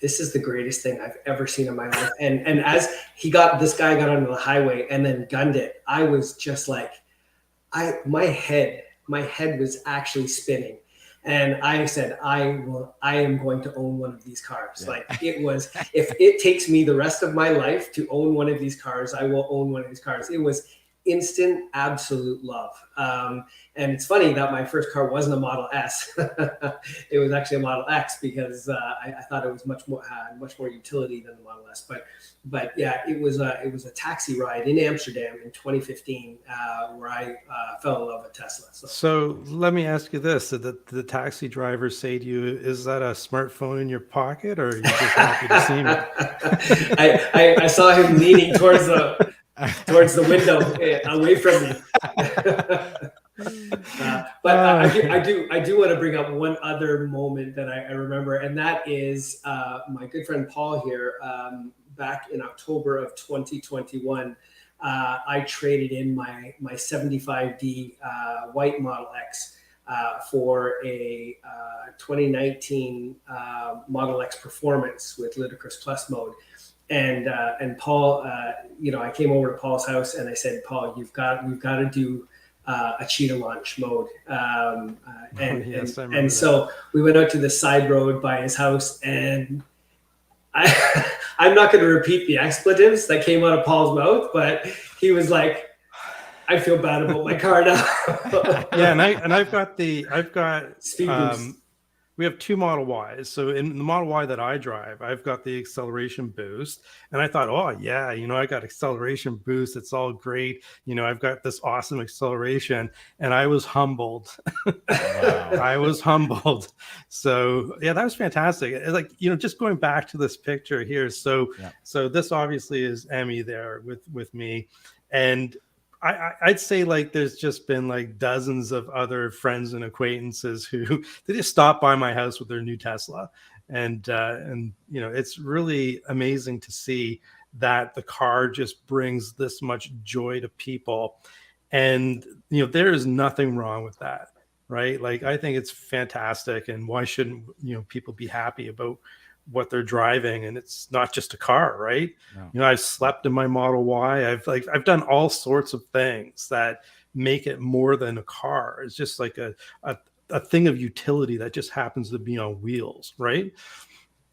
this is the greatest thing I've ever seen in my life. And as this guy got onto the highway and then gunned it, I was just like, my head was actually spinning. And I said, I am going to own one of these cars. Yeah. Like it was, if it takes me the rest of my life to own one of these cars, I will own one of these cars. It was instant, absolute love. And it's funny that my first car wasn't a Model S. It was actually a Model X because I thought it was much more utility than the Model S. But yeah, it was a taxi ride in Amsterdam in 2015 where I fell in love with Tesla. So let me ask you this: did the taxi driver say to you, "Is that a smartphone in your pocket, or are you just happy to see me?" I saw him leaning towards the window away from me. But I do want to bring up one other moment that I remember, and that is my good friend Paul here. Back in October of 2021, I traded in my 75D white Model X for a 2019 Model X Performance with Ludicrous Plus mode. And Paul, I came over to Paul's house and I said, Paul, we've got to do a cheetah launch mode. And so we went out to the side road by his house, and I'm not going to repeat the expletives that came out of Paul's mouth, but he was like, I feel bad about my car now. Yeah. And I've got speed boost. We have two Model Ys. So in the Model Y that I drive, I've got the acceleration boost. And I thought, oh yeah, I got acceleration boost. It's all great. I've got this awesome acceleration. And I was humbled. Wow. I was humbled. So yeah, that was fantastic. It's like, just going back to this picture here. So this obviously is Emmy there with me. And I'd say like there's just been like dozens of other friends and acquaintances who they just stop by my house with their new Tesla, and it's really amazing to see that the car just brings this much joy to people, and there is nothing wrong with that, right? Like I think it's fantastic, and why shouldn't people be happy about what they're driving? And it's not just a car, right? No. I've slept in my Model Y. I've done all sorts of things that make it more than a car. It's just like a thing of utility that just happens to be on wheels, right?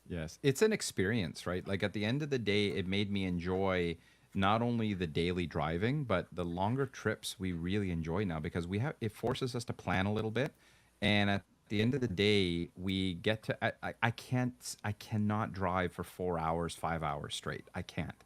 Yes, it's an experience, right? Like at the end of the day, it made me enjoy not only the daily driving, but the longer trips we really enjoy now, because it forces us to plan a little bit. And at the end of the day, we get to, I cannot drive for 4 hours, 5 hours straight. I can't.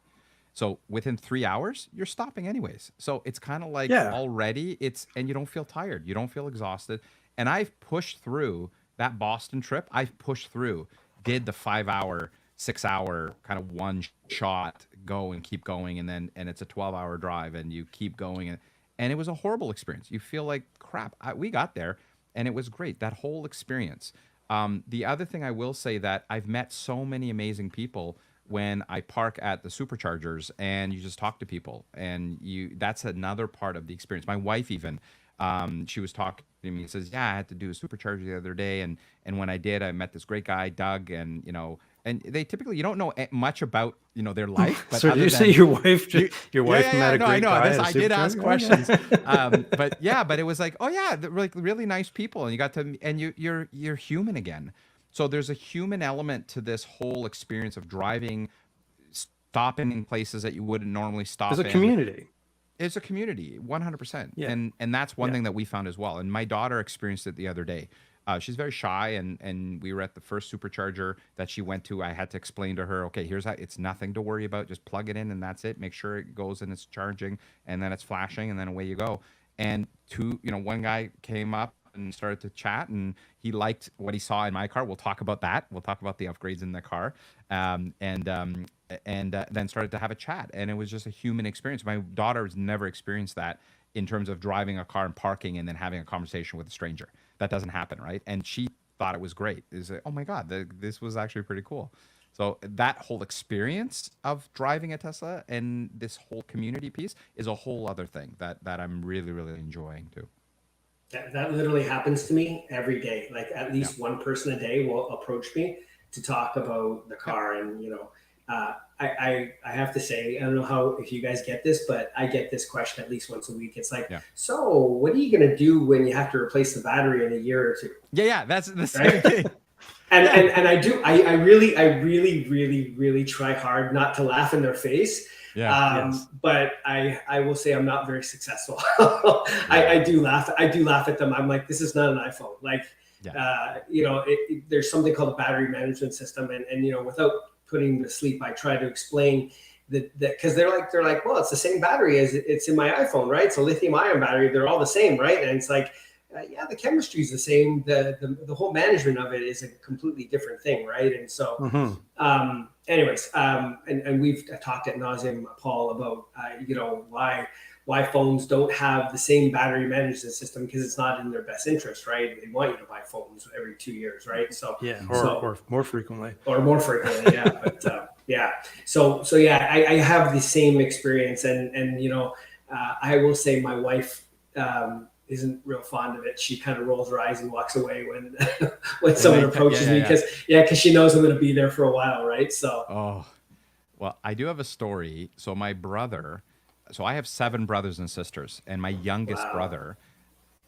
So within 3 hours, you're stopping anyways. So it's kind of like already and you don't feel tired. You don't feel exhausted. And I've pushed through that Boston trip. I've pushed through, did the 5 hour, 6 hour kind of one shot, go and keep going. And it's a 12-hour drive and you keep going. And it was a horrible experience. You feel like crap. We got there. And it was great, that whole experience. The other thing I will say that I've met so many amazing people when I park at the superchargers and you just talk to people, and that's another part of the experience. My wife even, she was talking to me and says, yeah, I had to do a supercharger the other day. And when I did, I met this great guy, Doug, and and they typically, you don't know much about their life. But so you say your wife met a great guy? I did ask questions, but it was like, oh yeah, they're like really nice people, and you got to, and you're human again. So there's a human element to this whole experience of driving, stopping in places that you wouldn't normally stop. There's a community. It's a community, 100%. Yeah. And that's one thing that we found as well. And my daughter experienced it the other day. She's very shy, and we were at the first supercharger that she went to. I had to explain to her, okay, here's how, it's nothing to worry about. Just plug it in and that's it. Make sure it goes and it's charging and then it's flashing and then away you go. And one guy came up and started to chat, and he liked what he saw in my car. We'll talk about that. We'll talk about the upgrades in the car. And then started to have a chat, and it was just a human experience. My daughter has never experienced that in terms of driving a car and parking and then having a conversation with a stranger. That doesn't happen, right? And she thought it was great. Is like, oh my God, this was actually pretty cool. So that whole experience of driving a Tesla and this whole community piece is a whole other thing that I'm really, really enjoying too. That literally happens to me every day. Like at least one person a day will approach me to talk about the car. And, I have to say, I don't know if you guys get this, but I get this question at least once a week. It's like, so what are you going to do when you have to replace the battery in a year or two? Yeah. That's the same thing. And I really try hard not to laugh in their face. But I will say I'm not very successful. I do laugh at them. I'm like, this is not an iPhone. Like, there's something called a battery management system. And without putting to sleep, I try to explain that because they're like, well, it's the same battery as it's in my iPhone, right? So lithium ion battery, they're all the same, right? And it's like, the chemistry is the same. The whole management of it is a completely different thing, right? And so, anyways, and we've talked at nauseam, Paul, about why phones don't have the same battery management system, because it's not in their best interest, right? They want you to buy phones every 2 years, right? So or more frequently, yeah. But I have the same experience, and I will say my wife isn't real fond of it. She kind of rolls her eyes and walks away when someone approaches me because she knows I'm going to be there for a while, right? So well, I do have a story. So my brother, I have 7 brothers and sisters, and my youngest brother,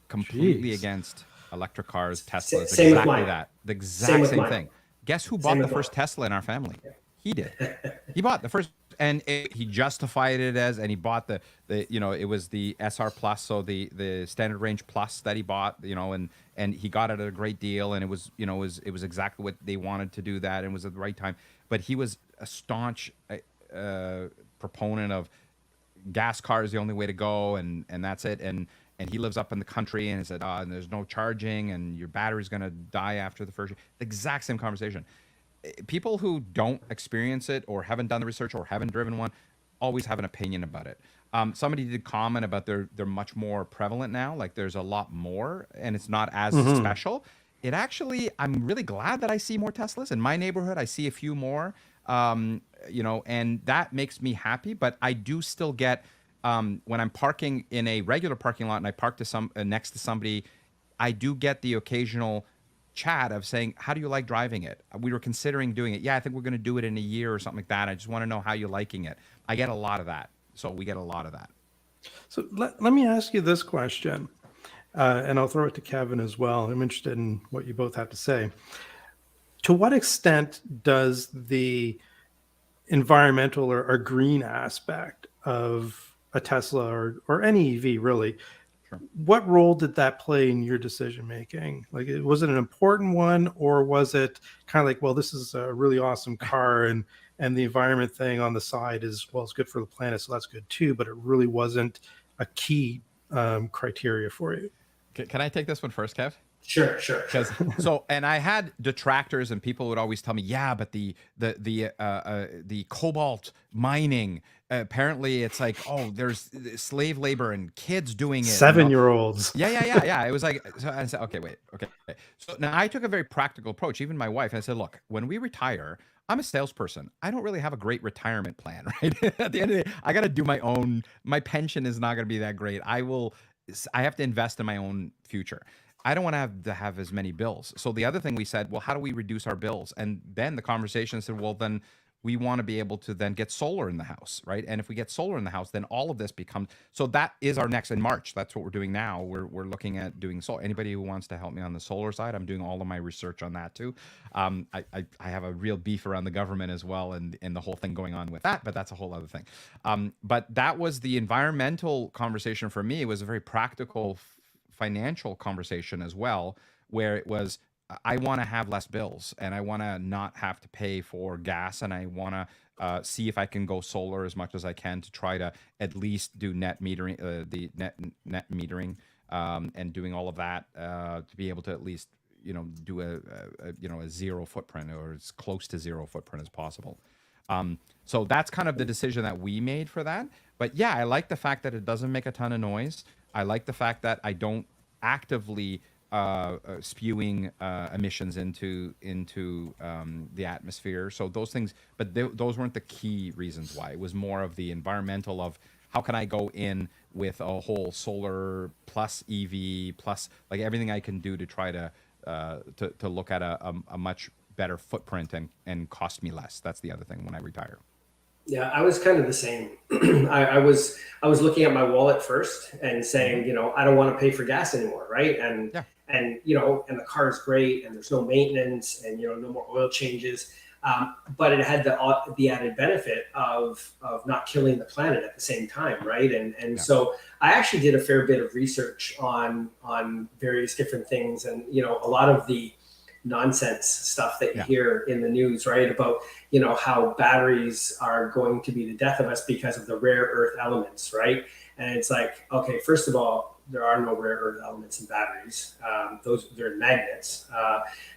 completely against electric cars, Teslas, same exactly that, the exact same thing. Guess who bought the first Tesla in our family? He did. He bought the first, and he justified it as, and he bought the it was the SR Plus, so the standard range plus that he bought, and he got it at a great deal, and it was it was exactly what they wanted to do that, and it was at the right time. But he was a staunch proponent of gas car is the only way to go, and that's it. And he lives up in the country, and he said, and there's no charging, and your battery's gonna die after the first year. The exact same conversation. People who don't experience it or haven't done the research or haven't driven one always have an opinion about it. Somebody did comment about they're much more prevalent now. Like there's a lot more, and it's not as special. It actually, I'm really glad that I see more Teslas in my neighborhood. I see a few more, and that makes me happy. But I do still get when I'm parking in a regular parking lot and I park to next to somebody, I do get the occasional chat of saying, how do you like driving it? We were considering doing it. Yeah, I think we're going to do it in a year or something like that. I just want to know how you're liking it. I get a lot of that. So we get a lot of that. So let me ask you this question, and I'll throw it to Kevin as well. I'm interested in what you both have to say. To what extent does the environmental or green aspect of a Tesla or any EV really, what role did that play in your decision making? Like, was it an important one, or was it kind of like, well, this is a really awesome car, and the environment thing on the side is, well, it's good for the planet, so that's good too, but it really wasn't a key criteria for you? Can I take this one first, Kev? Sure. And I had detractors, and people would always tell me, yeah, but the cobalt mining, apparently it's like, there's slave labor and kids doing it. 7-year-olds. Yeah. It was like, so I said, okay, wait. So now I took a very practical approach, even my wife, and I said, look, when we retire, I'm a salesperson. I don't really have a great retirement plan, right? At the end of the day, I got to do my pension is not going to be that great. I have to invest in my own future. I don't want to have as many bills. So the other thing we said, well, how do we reduce our bills? And then the conversation said, well, then we want to be able to then get solar in the house, right? And if we get solar in the house, then all of this becomes, so that is our next in March. That's what we're doing now. We're looking at doing solar. Anybody who wants to help me on the solar side, I'm doing all of my research on that too. I have a real beef around the government as well, and the whole thing going on with that, but that's a whole other thing. But that was the environmental conversation for me. It was a very practical financial conversation as well, where it was, I want to have less bills, and I want to not have to pay for gas, and I want to see if I can go solar as much as I can to try to at least do net metering, the net metering, and doing all of that to be able to at least do a zero footprint, or as close to zero footprint as possible. So that's kind of the decision that we made for that. But yeah, I like the fact that it doesn't make a ton of noise. I like the fact that I don't actively spewing emissions into the atmosphere. So those things, but those weren't the key reasons why. It was more of the environmental of how can I go in with a whole solar plus EV plus like everything I can do to try to look at a much better footprint and cost me less. That's the other thing when I retire. Yeah, I was kind of the same. I was looking at my wallet first and saying, I don't want to pay for gas anymore, right? And yeah. And and the car is great, and there's no maintenance, and no more oil changes. But it had the added benefit of not killing the planet at the same time, right? And so I actually did a fair bit of research on various different things, and a lot of the nonsense stuff that you hear in the news, right? About how batteries are going to be the death of us because of the rare earth elements, right? And it's like, okay, first of all, there are no rare earth elements in batteries. They're magnets.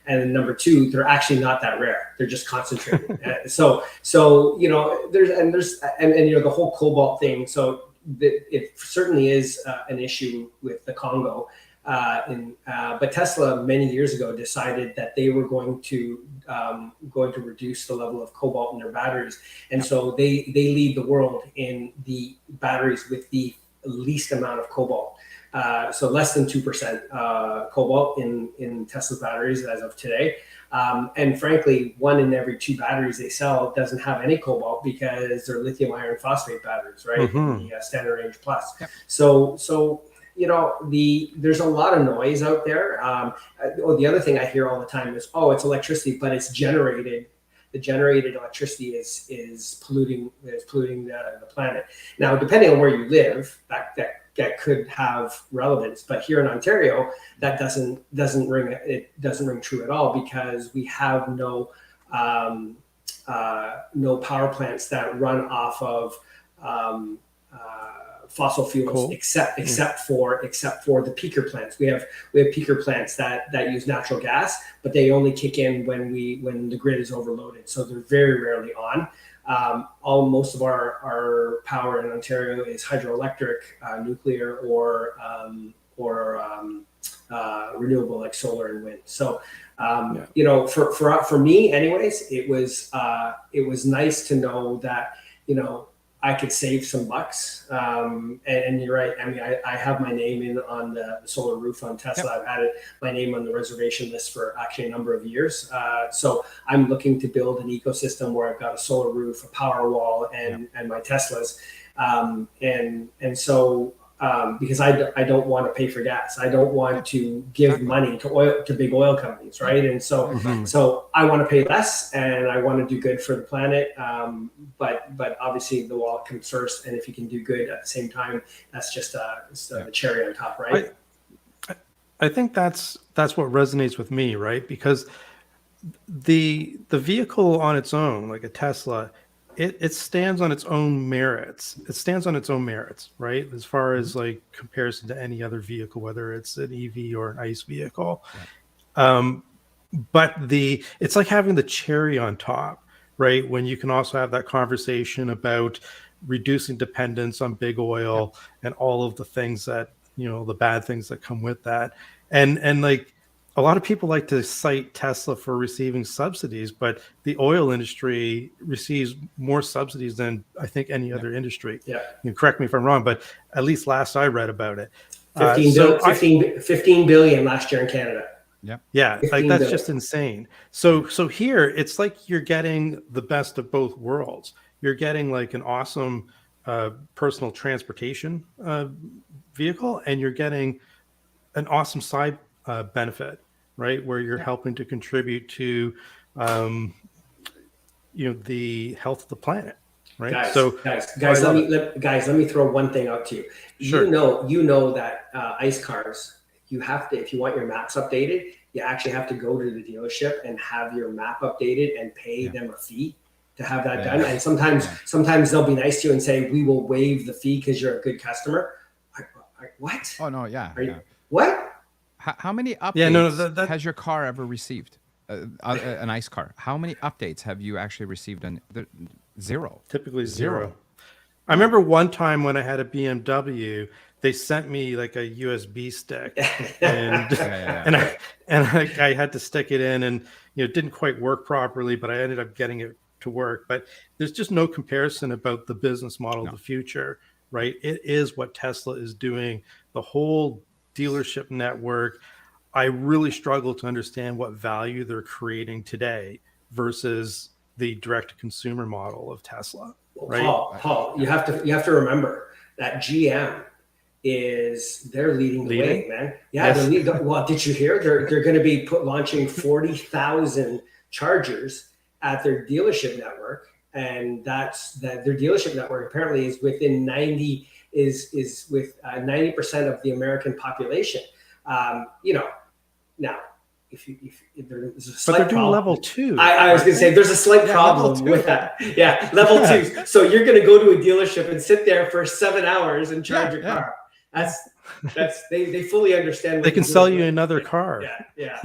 And then number two, they're actually not that rare. They're just concentrated. So there's the whole cobalt thing. So it certainly is an issue with the Congo. But Tesla many years ago decided that they were going to reduce the level of cobalt in their batteries, and so they lead the world in the batteries with the least amount of cobalt. So less than 2% cobalt in Tesla's batteries as of today. And frankly, 1 in every 2 batteries they sell doesn't have any cobalt because they're lithium iron phosphate batteries, right? Mm-hmm. The standard range plus. Yep. So there's a lot of noise out there. The other thing I hear all the time is, it's electricity, but it's generated. The generated electricity is polluting the planet. Now, depending on where you live, that could have relevance. But here in Ontario, that doesn't ring true at all, because we have no power plants that run off of fossil fuels. Cool. except for the peaker plants. We have peaker plants that use natural gas, but they only kick in when the grid is overloaded. So they're very rarely on. Most of our power in Ontario is hydroelectric, nuclear, or renewable like solar and wind. So for me anyways, it was nice to know that I could save some bucks. And you're right. I mean, I have my name in on the solar roof on Tesla. Yep. I've had my name on the reservation list for actually a number of years. So I'm looking to build an ecosystem where I've got a solar roof, a power wall, and my Teslas. And so because I don't want to pay for gas. I don't want to give money to big oil companies, right? And so so I want to pay less, and I want to do good for the planet. But obviously the wallet comes first, and if you can do good at the same time, that's just the cherry on top, right? I think that's what resonates with me, right? Because the vehicle on its own, like a Tesla, it stands on its own merits. It stands on its own merits, right? As far as like comparison to any other vehicle, whether it's an EV or an ICE vehicle. Right. But it's like having the cherry on top, right? When you can also have that conversation about reducing dependence on big oil and all of the things that, the bad things that come with that. And like, a lot of people like to cite Tesla for receiving subsidies, but the oil industry receives more subsidies than I think any other industry. Yeah. You can correct me if I'm wrong, but at least last I read about it. 15 billion last year in Canada. Yep. Yeah, like 15 that's million. just insane. So here it's like you're getting the best of both worlds. You're getting like an awesome personal transportation vehicle, and you're getting an awesome side benefit, right? Where you're helping to contribute to, um, the health of the planet, right? Guys, So guys, let me throw one thing out to you. Sure. You know that ICE cars, you have to, if you want your maps updated, you actually have to go to the dealership and have your map updated and pay them a fee to have that done. And sometimes they'll be nice to you and say, we will waive the fee because you're a good customer. What? Oh no, yeah. What? How many updates No, has your car ever received? An ICE car. How many updates have you actually received? Zero. Typically zero. I remember one time when I had a BMW, they sent me like a USB stick, and I had to stick it in, and it didn't quite work properly, but I ended up getting it to work. But there's just no comparison about the business model of the future, right? It is what Tesla is doing. The whole dealership network. I really struggle to understand what value they're creating today versus the direct consumer model of Tesla. Well, right? Paul, you have to remember that GM they're leading the way, man. Yeah, yes. Well, did you hear they're going to be launching 40,000 chargers at their dealership network, and their dealership network apparently is within 90% of the American population. Now, if there's a slight but they're doing problem. level 2. I was going to say there's a slight problem with that. Yeah, level 2. So you're going to go to a dealership and sit there for 7 hours and charge your car. They fully understand. They can sell you another car. Yeah.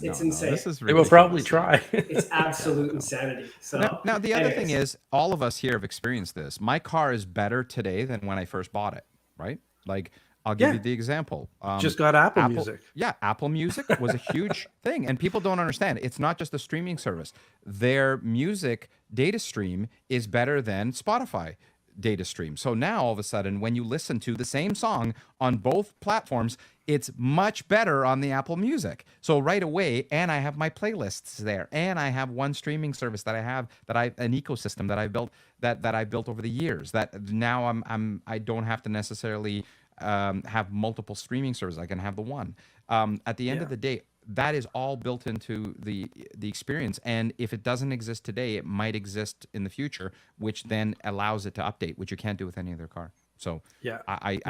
It's insane. This is they will probably try. It's absolute insanity. So now the other thing is, all of us here have experienced this. My car is better today than when I first bought it. Right? Like, I'll give you the example. Just got Apple Music. Yeah, Apple Music was a huge thing, and people don't understand. It's not just a streaming service. Their music data stream is better than Spotify data stream. So now all of a sudden, when you listen to the same song on both platforms, it's much better on the Apple Music. So right away, and I have my playlists there, and I have one streaming service that I have, an ecosystem that I built that I built over the years. That now I don't have to necessarily have multiple streaming services. I can have the one. At the end of the day, that is all built into the experience. And if it doesn't exist today, it might exist in the future, which then allows it to update, which you can't do with any other car. So I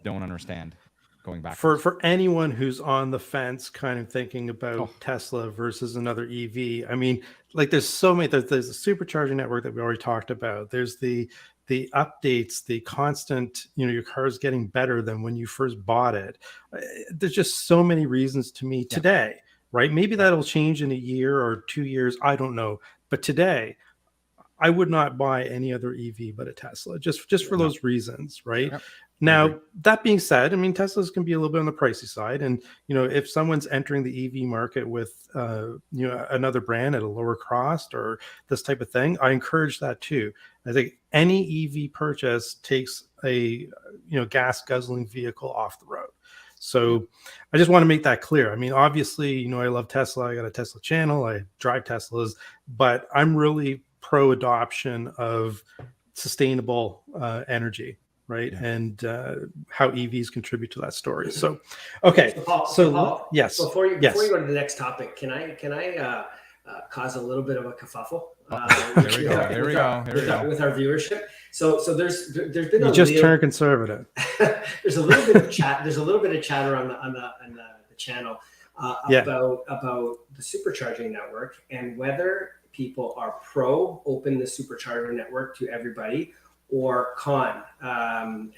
don't understand going back. For anyone who's on the fence, kind of thinking about Tesla versus another EV, I mean, like there's so many. There's the supercharging network that we already talked about. There's the updates, the constant, your car's getting better than when you first bought it. There's just so many reasons to me today, right? Maybe that'll change in a year or 2 years. I don't know. But today, I would not buy any other EV but a Tesla, just for those reasons, right? Yep. Now, that being said, I mean, Teslas can be a little bit on the pricey side. And, if someone's entering the EV market with, another brand at a lower cost or this type of thing, I encourage that too. I think any EV purchase takes a, gas guzzling vehicle off the road. So I just want to make that clear. I mean, obviously, I love Tesla. I got a Tesla channel. I drive Teslas, but I'm really pro adoption of sustainable energy. Right. Yeah. And how EVs contribute to that story. So, okay. So Paul, yes. Before you go to the next topic, can I cause a little bit of a kerfuffle? Here we go. With our viewership. So there's been you just turned conservative. There's a little bit of chat. There's a little bit of chatter on the channel about the supercharging network and whether people are pro open the supercharger network to everybody or con. I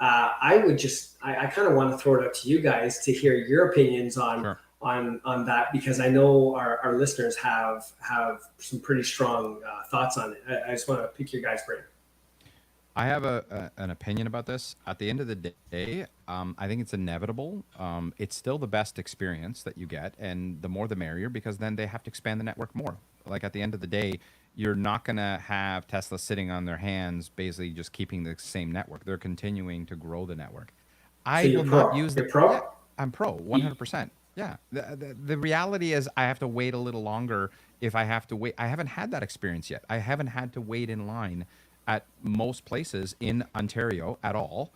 kind of want to throw it up to you guys to hear your opinions on that, because I know our listeners have some pretty strong thoughts on it. I just want to pick your guys' brain. I have an opinion about this. At the end of the day, I think it's inevitable. It's still the best experience that you get, and the more the merrier, because then they have to expand the network more. Like at the end of the day, you're not going to have Tesla sitting on their hands, basically just keeping the same network. They're continuing to grow the network. I will not use the pro. Yeah, I'm pro 100%. Yeah. The reality is I have to wait a little longer if I have to wait. I haven't had that experience yet. I haven't had to wait in line at most places in Ontario at all.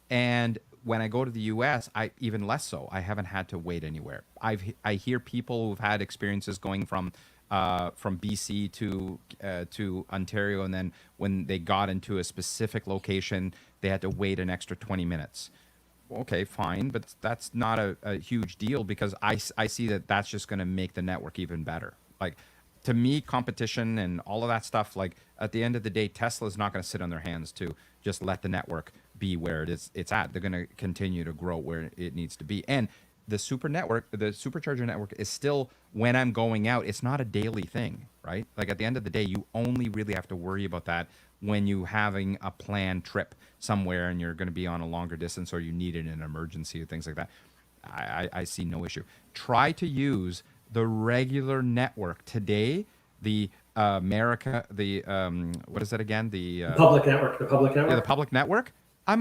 And when I go to the US, I even less so. I haven't had to wait anywhere. I hear people who've had experiences going from BC to Ontario, and then when they got into a specific location, they had to wait an extra 20 minutes. Okay, fine, but that's not a huge deal because I see that that's just going to make the network even better. Like, to me, competition and all of that stuff, like, at the end of the day, Tesla's not going to sit on their hands to just let the network be where it's at. They're going to continue to grow where it needs to be. And the supercharger network is still, when I'm going out, it's not a daily thing, right? Like, at the end of the day, you only really have to worry about that when you having a planned trip somewhere and you're going to be on a longer distance or you need it in an emergency or things like that. I see no issue. Try to use the regular network today. The what is that again? The public network. The public network. Yeah, the public network. I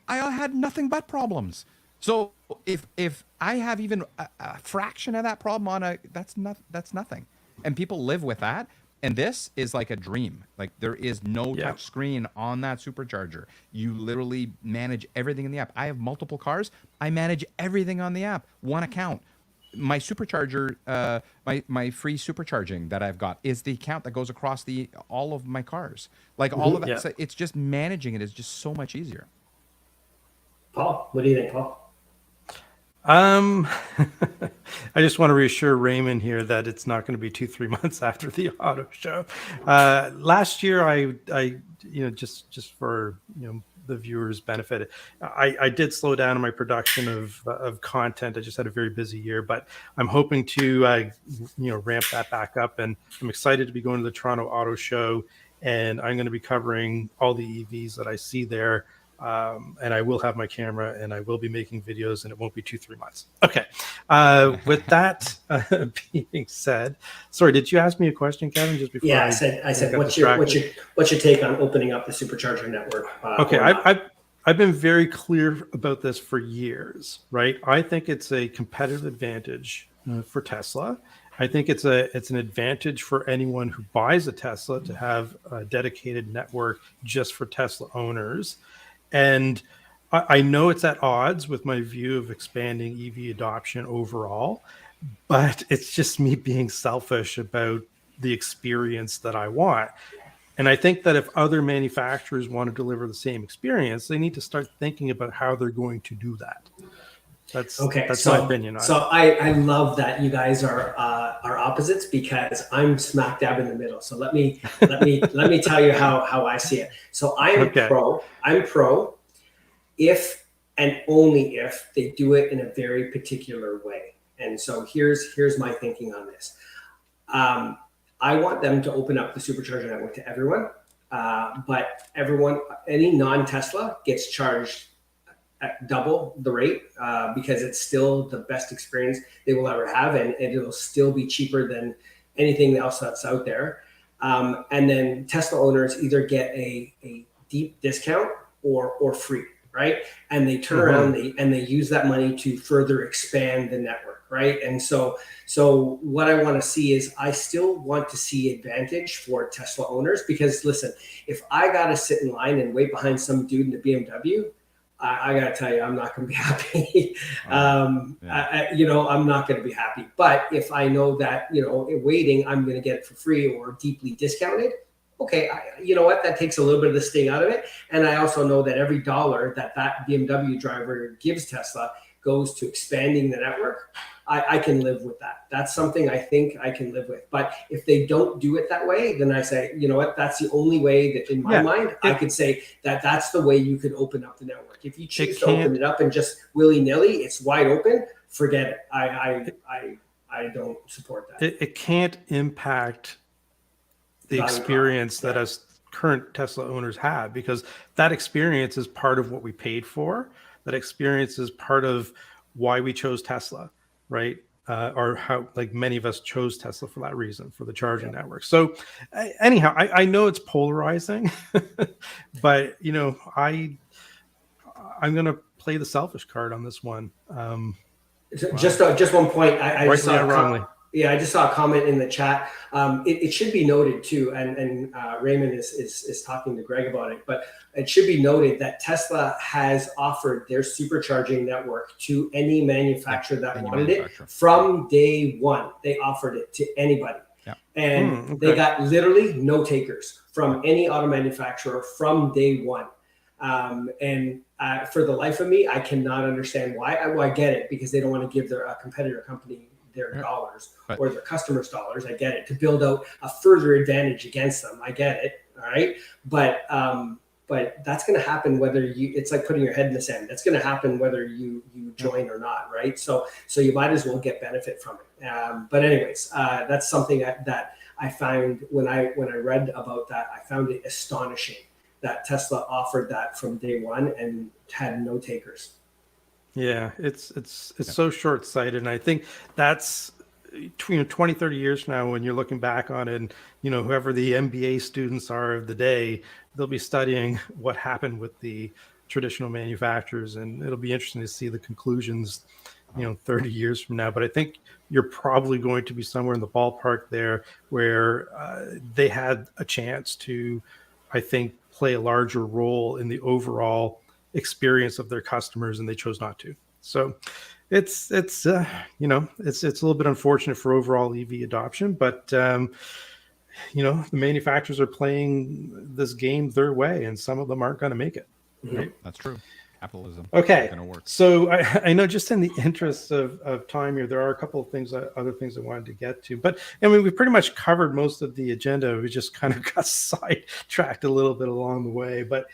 had nothing but problems. So if I have even a fraction of that problem on that's nothing, and people live with that. And this is like a dream. Like, there is no touch screen on that supercharger. You literally manage everything in the app. I have multiple cars. I manage everything on the app. One account. My supercharger, my free supercharging that I've got is the account that goes across all of my cars. Like, all of that. So it's just managing it is just so much easier. Paul, what do you think, Paul? I just want to reassure Raymond here that it's not going to be 2-3 months after the auto show. Last year, I just for the viewers' benefit, I did slow down in my production of content. I just had a very busy year, but I'm hoping to ramp that back up, and I'm excited to be going to the Toronto Auto Show, and I'm going to be covering all the EVs that I see there. And I will have my camera, and I will be making videos, and it won't be 2-3 months. Okay. With that being said, sorry, did you ask me a question, Kevin? Just before? Yeah, I said, what's your take on opening up the supercharger network? Okay, I've been very clear about this for years, right? I think it's a competitive advantage for Tesla. I think it's an advantage for anyone who buys a Tesla to have a dedicated network just for Tesla owners. And I know it's at odds with my view of expanding EV adoption overall, but it's just me being selfish about the experience that I want. And I think that if other manufacturers want to deliver the same experience, they need to start thinking about how they're going to do that. That's my opinion on it. So I love that you guys are opposites, because I'm smack dab in the middle. So let me tell you how I see it. So I'm pro if and only if they do it in a very particular way. And so here's my thinking on this. I want them to open up the supercharger network to everyone, but any non-Tesla gets charged at double the rate, because it's still the best experience they will ever have, and it'll still be cheaper than anything else that's out there. And then Tesla owners either get a deep discount or free, right? And they turn around and they use that money to further expand the network, right? And so what I want to see is, I still want to see advantage for Tesla owners, because listen, if I got to sit in line and wait behind some dude in a BMW, I got to tell you, I'm not going to be happy. I'm not going to be happy. But if I know that, waiting, I'm going to get it for free or deeply discounted, okay, you know what? That takes a little bit of the sting out of it. And I also know that every dollar that BMW driver gives Tesla goes to expanding the network. I can live with that. That's something I think I can live with. But if they don't do it that way, then I say, you know what? That's the only way that, in my mind, I could say that's the way you could open up the network. If you choose to open it up and just willy-nilly, it's wide open, forget it. I don't support that. It can't impact the experience that us current Tesla owners have, because that experience is part of what we paid for. That experience is part of why we chose Tesla, right? Or how, like, many of us chose Tesla for that reason, for the charging network. So anyhow, I know it's polarizing, but I'm going to play the selfish card on this one. Just one point. I just saw wrongly. I just saw a comment in the chat. It should be noted too, and Raymond is talking to Greg about it, but it should be noted that Tesla has offered their supercharging network to any manufacturer that wanted it from day one. They offered it to anybody. And they got literally no takers from any auto manufacturer from day one. And for the life of me, I cannot understand why. I get it, because they don't want to give their competitor company their dollars or their customers' dollars. I get it, to build out a further advantage against them. I get it. All right. But that's going to happen whether it's like putting your head in the sand. That's going to happen whether you join or not. Right. So you might as well get benefit from it. But anyways, that's something that I found when I read about that, I found it astonishing that Tesla offered that from day one and had no takers. Yeah, it's so short-sighted, and I think that's 20, 30 years from now, when you're looking back on it, and whoever the MBA students are of the day, they'll be studying what happened with the traditional manufacturers, and it'll be interesting to see the conclusions 30 years from now. But I think you're probably going to be somewhere in the ballpark there, where they had a chance to, I think, play a larger role in the overall experience of their customers, and they chose not to. So it's a little bit unfortunate for overall EV adoption, but the manufacturers are playing this game their way, and some of them aren't going to make it. Right? That's true. Capitalism. Okay. Gonna work. So I know, just in the interest of time here, there are a couple of other things I wanted to get to, but I mean, we pretty much covered most of the agenda. We just kind of got sidetracked a little bit along the way, but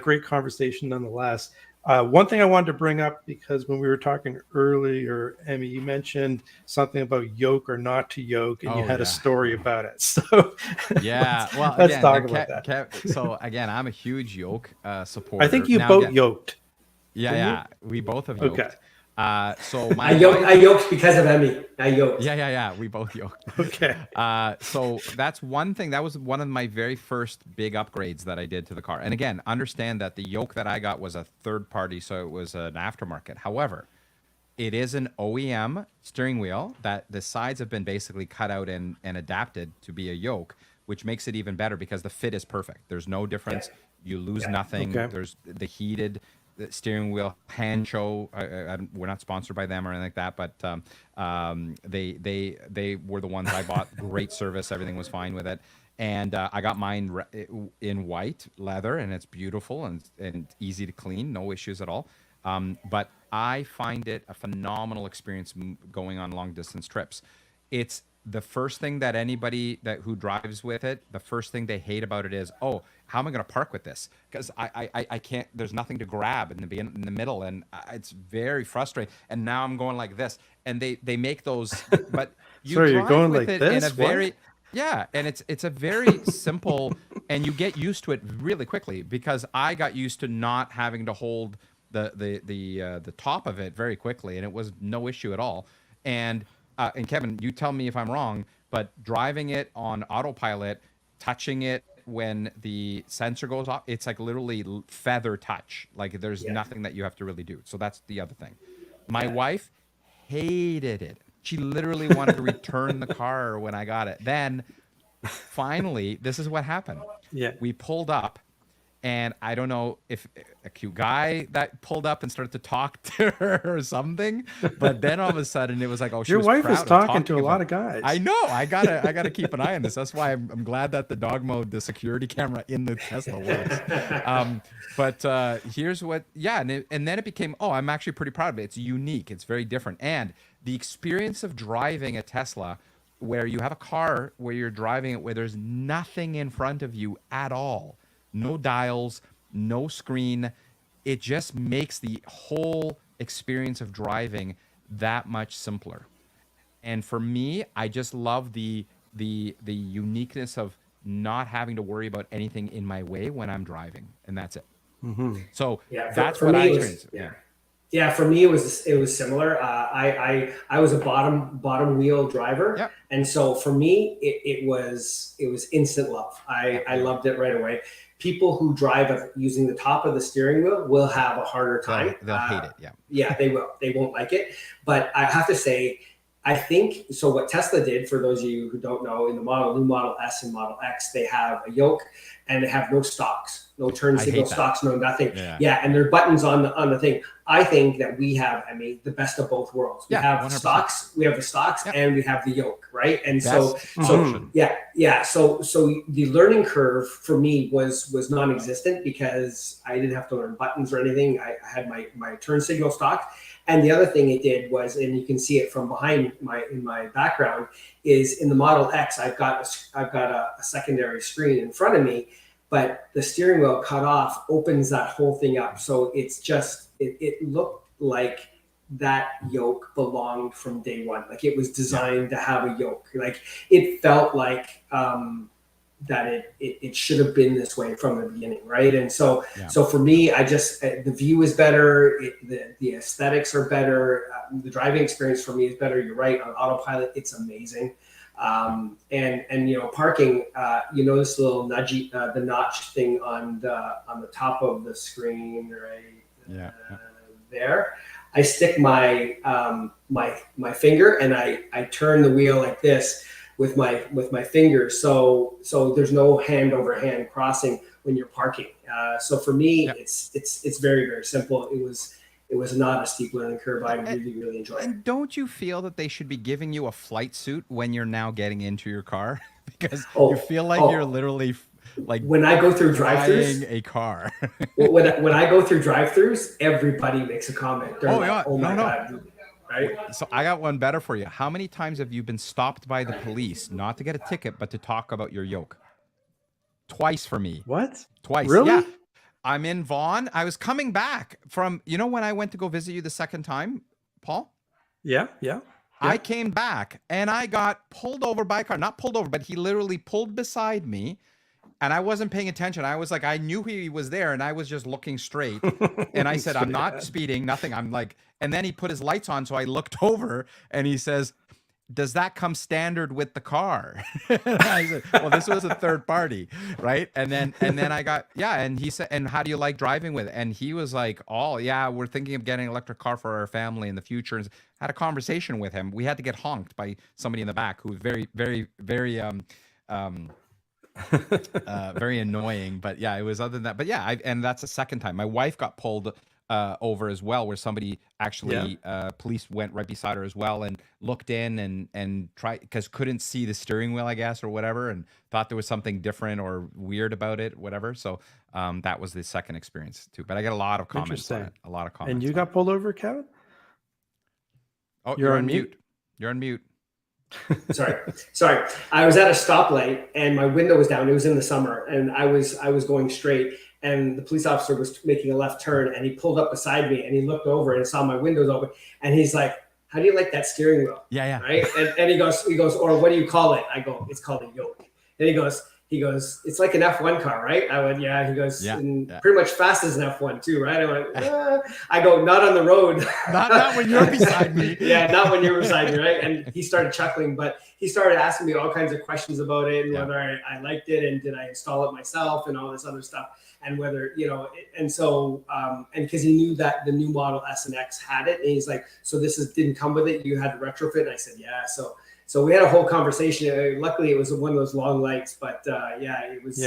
great conversation nonetheless. One thing I wanted to bring up, because when we were talking earlier, Emmy, you mentioned something about yoke or not to yoke, and you had a story about it. So yeah, well, let's talk about that. So again, I'm a huge yoke supporter. I think you both yoked. Yeah, we both have yoked. Okay. So I yoked because of Emmy. I yoked. Yeah. We both yoked. Okay. So that's one thing. That was one of my very first big upgrades that I did to the car. And again, understand that the yoke that I got was a third party, so it was an aftermarket. However, it is an OEM steering wheel that the sides have been basically cut out and adapted to be a yoke, which makes it even better because the fit is perfect. There's no difference. You lose nothing. Okay. There's the heated steering wheel Hancho. We're not sponsored by them or anything like that, but they were the ones I bought. Great service, everything was fine with it, and I got mine in white leather, and it's beautiful and easy to clean, no issues at all. But I find it a phenomenal experience going on long distance trips. It's the first thing that anybody who drives with it, the first thing they hate about it is, oh, how am I going to park with this? Because I can't, there's nothing to grab in the middle, and it's very frustrating. And now I'm going like this, and they make those, but you Sorry, drive you're going with like it this? in a very, yeah, and it's a very simple, and you get used to it really quickly, because I got used to not having to hold the top of it very quickly, and it was no issue at all. And Kevin, you tell me if I'm wrong, but driving it on autopilot, touching it when the sensor goes off, it's like literally feather touch. Like there's nothing that you have to really do. So that's the other thing. My wife hated it. She literally wanted to return the car when I got it. Then finally, this is what happened. Yeah. We pulled up, and I don't know if a cute guy that pulled up and started to talk to her or something, but then all of a sudden it was like, oh, your wife is talking to a lot of guys. I know. I gotta keep an eye on this. That's why I'm glad that the dog mode, the security camera in the Tesla works. But here's what, and then it became, oh, I'm actually pretty proud of it. It's unique. It's very different. And the experience of driving a Tesla, where you have a car where you're driving it, where there's nothing in front of you at all. No dials, no screen. It just makes the whole experience of driving that much simpler. And for me, I just love the uniqueness of not having to worry about anything in my way when I'm driving, and that's it. Mm-hmm. So that's what I experienced. Yeah, for me it was similar. I was a bottom wheel driver, and so for me it was instant love. I loved it right away. people who drive using the top of the steering wheel will have a harder time. They'll hate it. Yeah. Yeah, they will. They won't like it. But I have to say, I think, so what Tesla did, for those of you who don't know, in the new Model S and Model X, they have a yoke and they have no stocks, no turn signal stocks, no nothing. Yeah, and there are buttons on the thing. I think that we have, the best of both worlds. We have 100%. Stocks, we have the stocks, and we have the yoke, right? And so the learning curve for me was non-existent because I didn't have to learn buttons or anything. I had my turn signal stock. And the other thing it did was, and you can see it from behind in my background, is in the Model X, I've got a secondary screen in front of me, but the steering wheel cut off opens that whole thing up. So it's just, it looked like that yoke belonged from day one. Like it was designed to have a yoke. Like it felt like that it should have been this way from the beginning, right? And so for me, I just, the view is better, the aesthetics are better, the driving experience for me is better. You're right, on autopilot, it's amazing. And parking, this little the notch thing on the top of the screen, right? There. I stick my my finger and I turn the wheel like this with my fingers, so there's no hand over hand crossing when you're parking. So for me, it's very, very simple. It was not a steep learning curve. I really enjoyed it. And don't you feel that they should be giving you a flight suit when you're now getting into your car? Because you feel like you're literally like when I go through drive-thrus, a car. when I go through drive-thrus, everybody makes a comment. They're my God. Right? So I got one better for you. How many times have you been stopped by the police, not to get a ticket, but to talk about your yoke? Twice for me. What? Twice. Really? Yeah. I'm in Vaughan. I was coming back from, when I went to go visit you the second time, Paul? Yeah. I came back and I got pulled over by a car. Not pulled over, but he literally pulled beside me. And I wasn't paying attention. I was like, I knew he was there and I was just looking straight. And I said, I'm not speeding, nothing. I'm like, and then he put his lights on. So I looked over and he says, does that come standard with the car? I said, well, this was a third party. Right. And then I got, and he said, and how do you like driving with it? And he was like, we're thinking of getting an electric car for our family in the future. And had a conversation with him. We had to get honked by somebody in the back who was very, very, very, very annoying, but it was other than that. But and that's the second time. My wife got pulled over as well, where somebody actually police went right beside her as well and looked in and tried, because couldn't see the steering wheel, I guess, or whatever, and thought there was something different or weird about it, whatever. So that was the second experience too. But I get a lot of comments on it. A lot of comments. And you got pulled over, Kevin? Oh, you're on mute. You're on mute. Sorry. I was at a stoplight and my window was down. It was in the summer and I was going straight and the police officer was making a left turn and he pulled up beside me and he looked over and saw my windows open and he's like, how do you like that steering wheel? Yeah. Right. And he goes, or what do you call it? I go, it's called a yoke. And he goes, it's like an F1 car, right? I went, yeah. He goes, pretty much fast as an F1 too, right? I went, I go, not on the road. not when you're beside me. Yeah, not when you're beside me, right? And he started chuckling, but he started asking me all kinds of questions about it and whether I liked it and did I install it myself and all this other stuff. And whether, and so, and because he knew that the new Model S and X had it. And he's like, so didn't come with it. You had to retrofit. And I said, yeah. So we had a whole conversation. Luckily, it was one of those long lights, but it was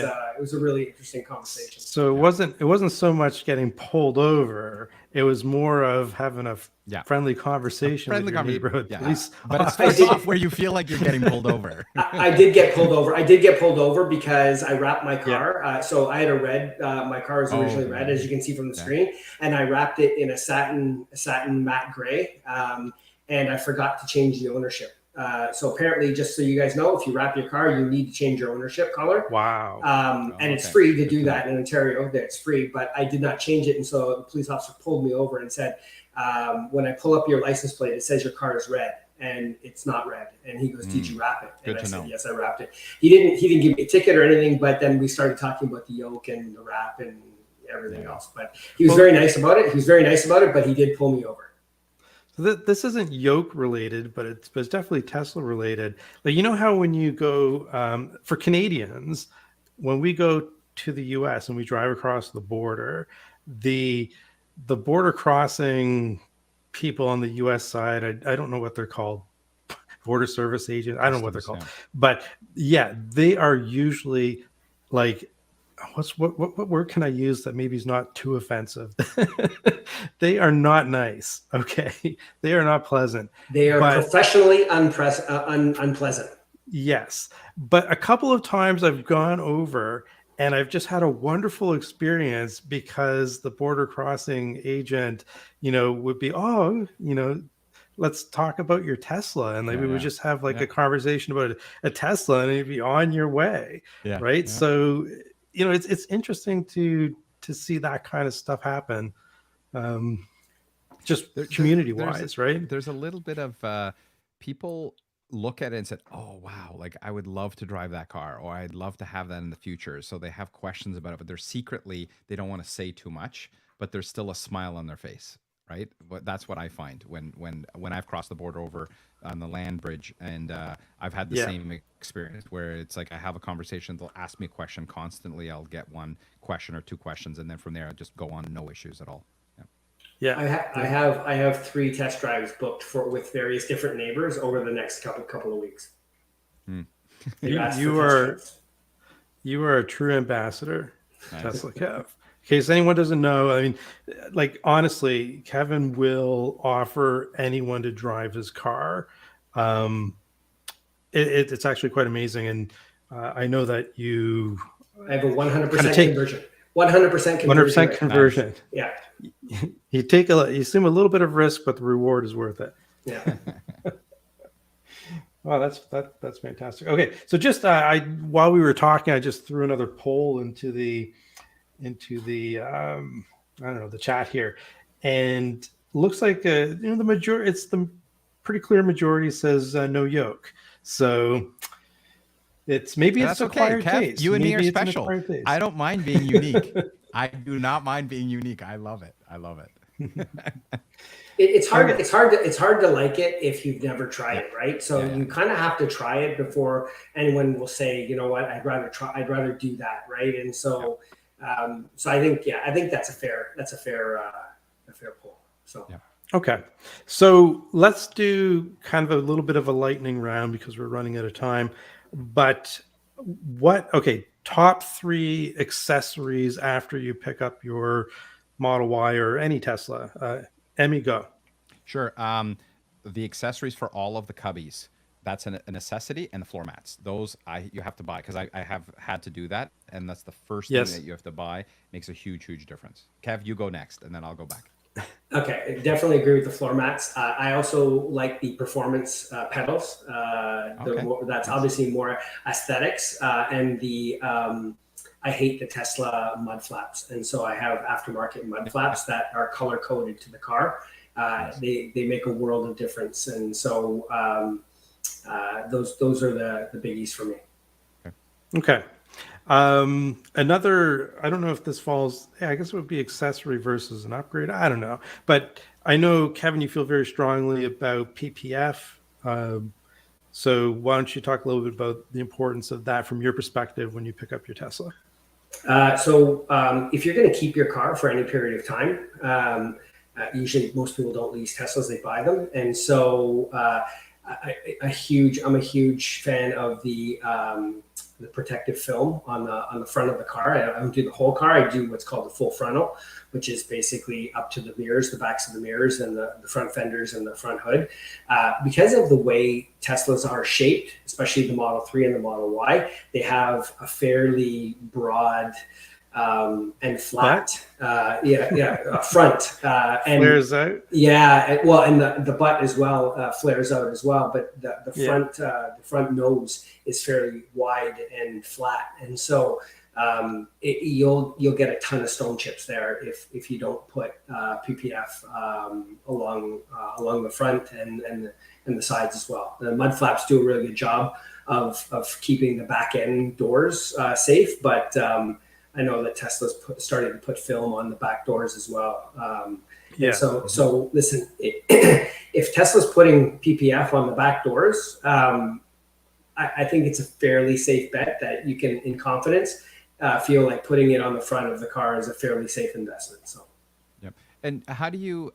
a really interesting conversation. So it wasn't so much getting pulled over. It was more of having a friendly conversation with your neighborhood police. But it's first off where you feel like you're getting pulled over. I did get pulled over. I did get pulled over because I wrapped my car. So I had a red. My car was originally red, as you can see from the screen, and I wrapped it in a satin matte gray, and I forgot to change the ownership. So apparently, just so you guys know, if you wrap your car, you need to change your ownership color. Wow. And it's free to do that in Ontario. It's free, but I did not change it. And so the police officer pulled me over and said, when I pull up your license plate, it says your car is red and it's not red. And he goes, did you wrap it? And I said, yes, I wrapped it. He didn't give me a ticket or anything, but then we started talking about the yoke and the wrap and everything else. But he was very nice about it. But he did pull me over. So this isn't yoke related, but it's definitely Tesla related. Like, how when you go for Canadians, when we go to the US and we drive across the border, the border crossing people on the US side, I don't know what they're called, border service agent, I don't know what they're called, but yeah, they are usually like, what word can I use that maybe is not too offensive? They are not nice. Okay. They are not pleasant. They are professionally unpleasant. Yes. But a couple of times I've gone over and I've just had a wonderful experience because the border crossing agent, would be, let's talk about your Tesla. And we would just have like a conversation about a Tesla and it'd be on your way. Yeah. Right. Yeah. So, it's interesting to see that kind of stuff happen. Just community wise, right? There's a little bit of people look at it and said, oh, wow, like I would love to drive that car, or I'd love to have that in the future. So they have questions about it, but they don't want to say too much, but there's still a smile on their face. Right. But that's what I find when I've crossed the border over on the land bridge, and I've had the same experience where it's like I have a conversation. They'll ask me a question constantly. I'll get one question or two questions, and then from there I just go on, no issues at all. Yeah. I have 3 test drives booked with various different neighbors over the next couple of weeks. You are a true ambassador, TeslaKev. In case anyone doesn't know, I mean, like, honestly, Kevin will offer anyone to drive his car. It's actually quite amazing. And I know that I have a 100% conversion. 100% conversion. Nice. Yeah. You assume a little bit of risk, but the reward is worth it. Yeah. Wow, that's fantastic. Okay. So just while we were talking, I just threw another poll into the I don't know, the chat here, and looks like the pretty clear majority says no yoke. So it's acquired taste. You and me are special. I don't mind being unique. I do not mind being unique. I love it. It's hard to like it if you've never tried it, right? So you kind of have to try it before anyone will say, you know what, I'd rather do that, right? And so so I think that's a fair poll. So okay, so let's do kind of a little bit of a lightning round because we're running out of time. But top 3 accessories after you pick up your Model Y or any Tesla? Emmy, go. Sure. The accessories for all of the cubbies, that's a necessity, and the floor mats. Those you have to buy, because I have had to do that, and that's the first thing that you have to buy. Makes a huge difference. Kev, you go next, and then I'll go back. Okay, I definitely agree with the floor mats. I also like the performance pedals. That's obviously more aesthetics, and I hate the Tesla mud flaps, and so I have aftermarket mud flaps that are color coded to the car. They make a world of difference, and so those are the biggies for me. Okay. Another, I don't know if this falls, I guess it would be accessory versus an upgrade. I don't know, but I know, Kevin, you feel very strongly about PPF. So why don't you talk a little bit about the importance of that from your perspective when you pick up your Tesla? So if you're going to keep your car for any period of time, usually most people don't lease Teslas, they buy them. And so I'm a huge fan of the protective film on the front of the car. I don't do the whole car. I do what's called the full frontal, which is basically up to the mirrors, the backs of the mirrors, and the front fenders and the front hood. Because of the way Teslas are shaped, especially the Model 3 and the Model Y, they have a fairly broad and flat, front. And flares out. Yeah, well, and the butt as well flares out as well. But the front nose is fairly wide and flat, and so you'll get a ton of stone chips there if you don't put PPF along the front and the sides as well. The mud flaps do a really good job of keeping the back end doors safe, but I know that Tesla's started to put film on the back doors as well. So listen, if Tesla's putting PPF on the back doors, I think it's a fairly safe bet that you can, in confidence, feel like putting it on the front of the car is a fairly safe investment. So. Yep. And how do you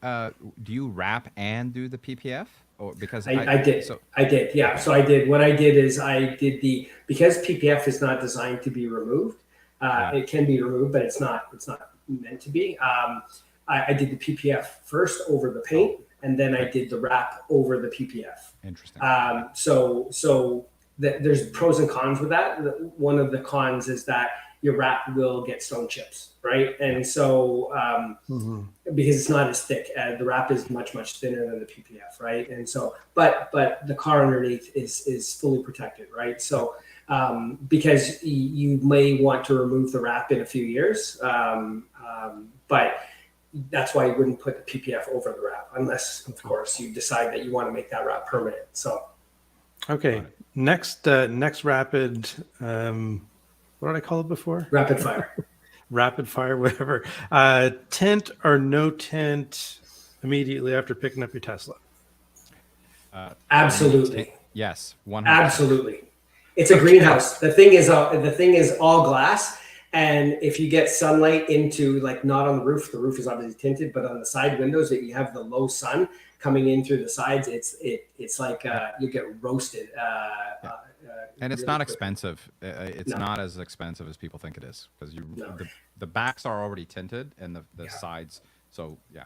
wrap and do the PPF? Or because I did. So, I did. Yeah. So I did. What I did is because PPF is not designed to be removed. It can be removed, but it's not meant to be. I did the PPF first over the paint, and then I did the wrap over the PPF. Interesting. There's pros and cons with that. One of the cons is that your wrap will get stone chips, right? And so because it's not as thick, the wrap is much thinner than the PPF, right? And so, but the car underneath is fully protected, right? So because you may want to remove the wrap in a few years, but that's why you wouldn't put the PPF over the wrap, unless, of course, you decide that you want to make that wrap permanent. So, okay, next rapid. What did I call it before? Rapid fire. Rapid fire, whatever. Tint or no tint immediately after picking up your Tesla? Absolutely. Yes. 100%. Absolutely. It's a greenhouse. The thing is all glass. And if you get sunlight into, like, not on the roof is obviously tinted, but on the side windows that you have the low sun coming in through the sides, it's like you get roasted. And it's really not quick. Expensive. It's not as expensive as people think it is, because the backs are already tinted and the sides. So yeah.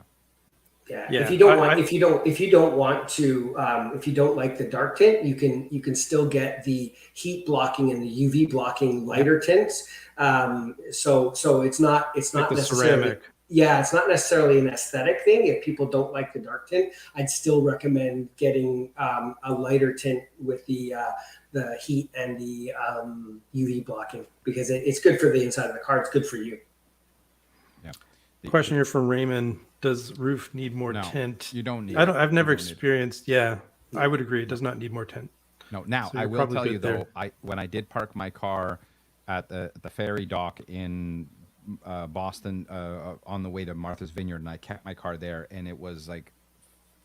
If you don't want to, if you don't like the dark tint, you can still get the heat blocking and the UV blocking lighter tints. So it's not like necessarily ceramic. Yeah, it's not necessarily an aesthetic thing. If people don't like the dark tint, I'd still recommend getting a lighter tint with the heat and the UV blocking, because it's good for the inside of the car. It's good for you. Yeah. Question here from Raymond: does roof need more tint? You don't need. I've never experienced. Yeah, I would agree. It does not need more tint. No. Now So I you're will probably tell good you there. though, when I did park my car at the ferry dock in Boston on the way to Martha's Vineyard, and I kept my car there, and it was like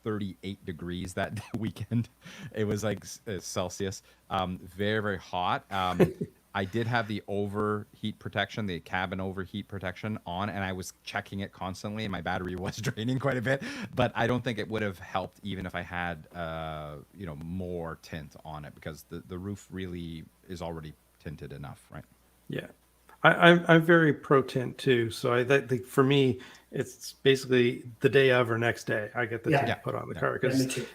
38 degrees that weekend. It was like Celsius, very, very hot. I did have the overheat protection, the cabin overheat protection on, and I was checking it constantly, and my battery was draining quite a bit, but I don't think it would have helped even if I had more tint on it, because the roof really is already tinted enough, right? Yeah, I'm very pro tint too. So I think for me, it's basically the day of or next day I get the tint put on the car, because me too.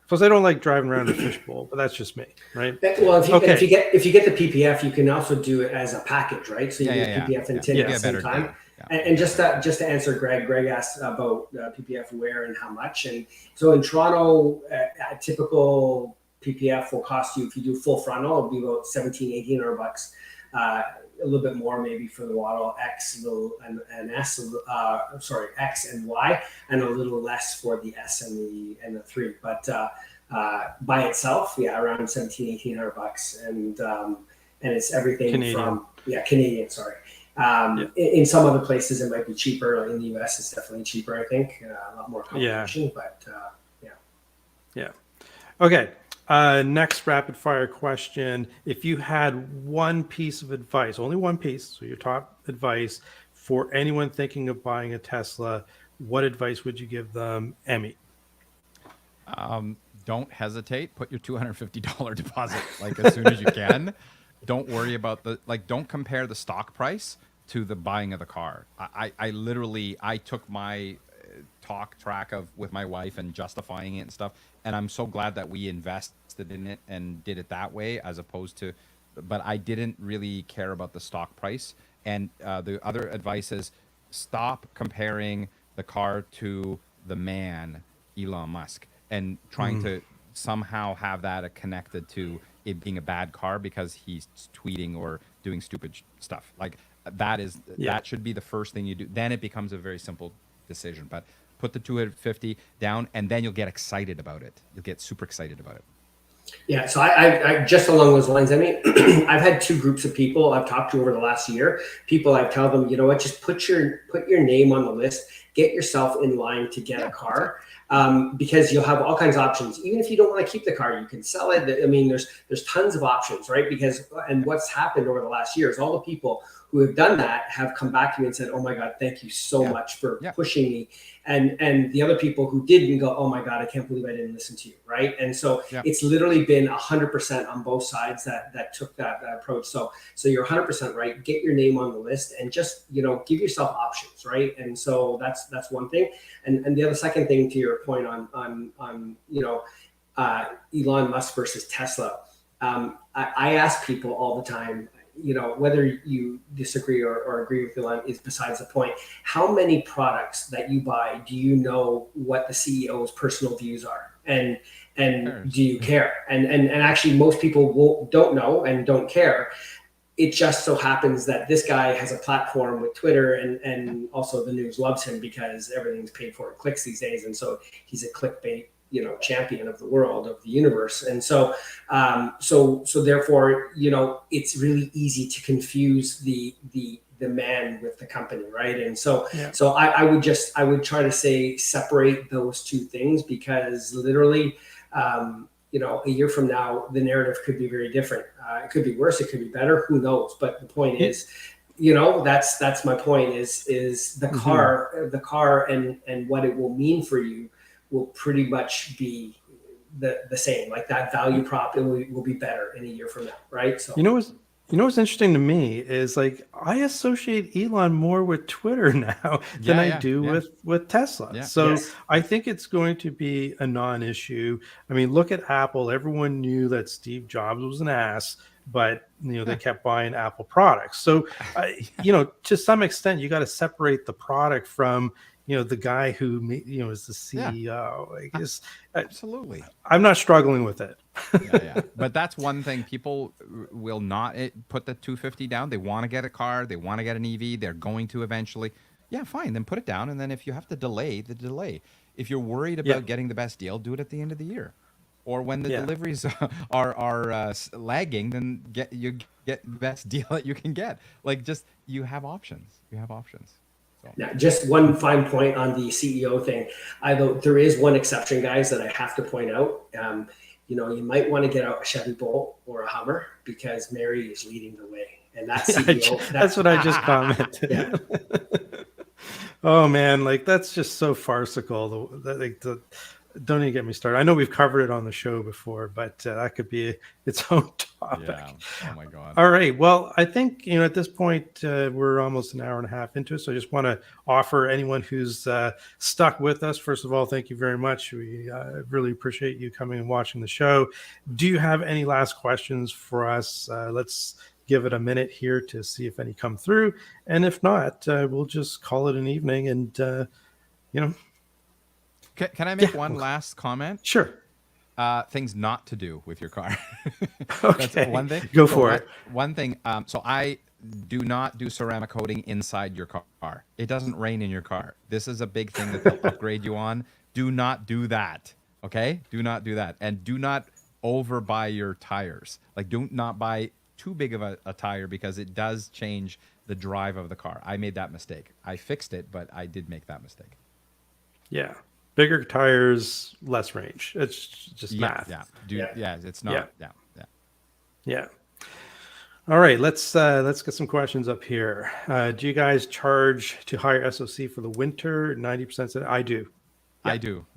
Plus I don't like driving around in a fishbowl, but that's just me, right? Well, if you get the PPF, you can also do it as a package, right? So you get PPF and tint at the same time. And just to answer Greg asked about PPF wear and how much. And so in Toronto, a typical PPF will cost you, if you do full frontal, it'll be about $1,700-1,800 bucks. A little bit more maybe for the Model X and S, X and Y, and a little less for the S and the 3. But by itself, around $1,700-1,800 bucks, and it's everything Canadian. from Canadian. Sorry. In some other places it might be cheaper. In the US, it's definitely cheaper. I think a lot more competition, but Okay. Next rapid fire question. If you had one piece of advice, only one piece, so your top advice for anyone thinking of buying a Tesla, what advice would you give them, Emmy? Don't hesitate. Put your $250 deposit like as soon as you can. Don't worry about don't compare the stock price to the buying of the car. I literally took my talk track with my wife and justifying it and stuff, and I'm so glad that we invested in it and did it that way, as opposed to, but I didn't really care about the stock price. And the other advice is stop comparing the car to the man, Elon Musk, and trying to somehow have that connected to it being a bad car because he's tweeting or doing stupid stuff. Like that should be the first thing you do. Then it becomes a very simple decision. But put the 250 down, and then you'll get excited about it. You'll get super excited about it. Yeah, so I just along those lines, I mean, I've had two groups of people I've talked to over the last year. People, I tell them, you know what, just put your name on the list, get yourself in line to get a car, because you'll have all kinds of options. Even if you don't want to keep the car, you can sell it. I mean, there's tons of options, right? And what's happened over the last year is all the people who have done that have come back to me and said, "Oh my God, thank you so much for pushing me." And the other people who didn't go, "Oh my God, I can't believe I didn't listen to you." Right. And so it's literally been 100% on both sides that took that approach. So you're 100% right. Get your name on the list and just, you know, give yourself options. Right. And so that's one thing. And the other second thing to your point on you know, Elon Musk versus Tesla. I ask people all the time, you know, whether you disagree or agree with Elon is besides the point. How many products that you buy do you know what the CEO's personal views are? And do you care? And actually, most people don't know and don't care. It just so happens that this guy has a platform with Twitter, and also the news loves him because everything's paid for in clicks these days, and so he's a clickbait, you know, champion of the world, of the universe. And so so therefore, you know, it's really easy to confuse the man with the company, right? And so so I would try to say separate those two things, because literally you know, a year from now the narrative could be very different. It could be worse, it could be better, who knows? But the point is, you know, that's my point, is the car and what it will mean for you will pretty much be the same. Like that value prop, it will be better in a year from now, right? So you know what's interesting to me is, like, I associate Elon more with Twitter now than I do with Tesla. Yeah. So I think it's going to be a non-issue. I mean, look at Apple. Everyone knew that Steve Jobs was an ass, but you know, they kept buying Apple products. So you know, to some extent, you got to separate the product from, you know, the guy who, you know, is the CEO. I guess absolutely. I'm not struggling with it. But that's one thing. People will not put the 250 down. They want to get a car. They want to get an EV. They're going to eventually. Yeah, fine. Then put it down. And then if you have to delay, delay. If you're worried about getting the best deal, do it at the end of the year. Or when the deliveries are lagging, then get the best deal that you can get. Like, just, you have options. You have options. So. Now, just one fine point on the CEO thing. There is one exception, guys, that I have to point out. You know, you might want to get out a Chevy Bolt or a Hummer, because Mary is leading the way, and that CEO. That's what I just commented. Oh man, like, that's just so farcical. Don't even get me started. I know we've covered it on the show before, but that could be its own topic. Yeah. Oh my God. All right. Well, I think, you know, at this point, we're almost an hour and a half into it. So I just want to offer anyone who's stuck with us, first of all, thank you very much. We really appreciate you coming and watching the show. Do you have any last questions for us? Let's give it a minute here to see if any come through. And if not, we'll just call it an evening and, you know. Can I make one last comment? Sure. Things not to do with your car. Okay. That's one thing. Go for it. One thing. So I do not do ceramic coating inside your car. It doesn't rain in your car. This is a big thing that they'll upgrade you on. Do not do that. Okay? Do not do that. And do not overbuy your tires. Like, do not buy too big of a tire, because it does change the drive of the car. I made that mistake. I fixed it, but I did make that mistake. Yeah. Bigger tires, less range. It's just math. It's not. Yeah. All right, let's get some questions up here. Do you guys charge to hire SOC for the winter? 90% I do. Yeah.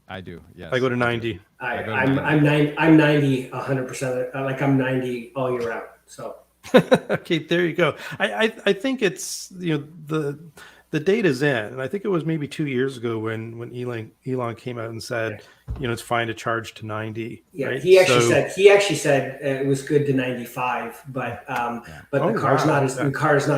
I do. Yes. I go to 90. I'm 90, 100%. Like, I'm 90 all year round. So. Okay, there you go. I think it's, you know, the data's in, and I think it was maybe 2 years ago when Elon came out and said, you know, it's fine to charge to 90. Yeah, right? he actually said it was good to 95, but the car's not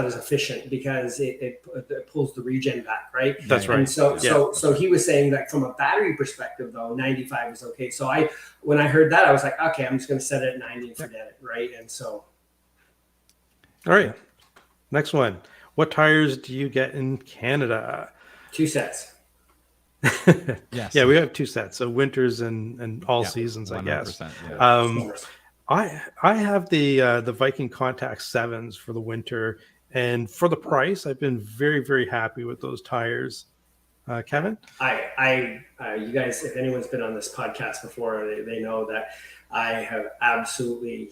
as efficient, because it pulls the regen back, right? That's right. And so he was saying that from a battery perspective, though, 95 is okay. So when I heard that, I was like, okay, I'm just going to set it at 90 and forget it, right? And so. All right, next one. What tires do you get in Canada? 2 sets. Yes. Yeah, we have 2 sets. So winters and all seasons, I guess. Yeah. I have the Viking Contact 7s for the winter, and for the price, I've been very, very happy with those tires. Kevin? You guys, if anyone's been on this podcast before, they know that I have absolutely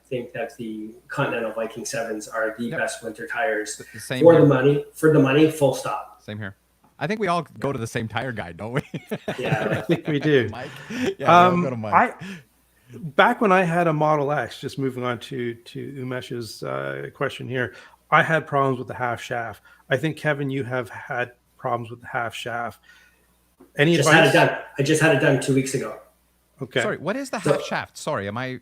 think that the Continental Viking 7s are the best winter tires Same for here. the money. For the money, full stop. Same here. I think we all go to the same tire guy, don't we? Yeah, I think we do. Mike. Yeah, we all go to Mike. Back when I had a Model X, just moving on to Umesh's question here, I had problems with the half shaft. I think, Kevin, you have had problems with the half shaft. Any advice? I just had it done 2 weeks ago. Okay. Sorry, what is the half shaft? Sorry, am I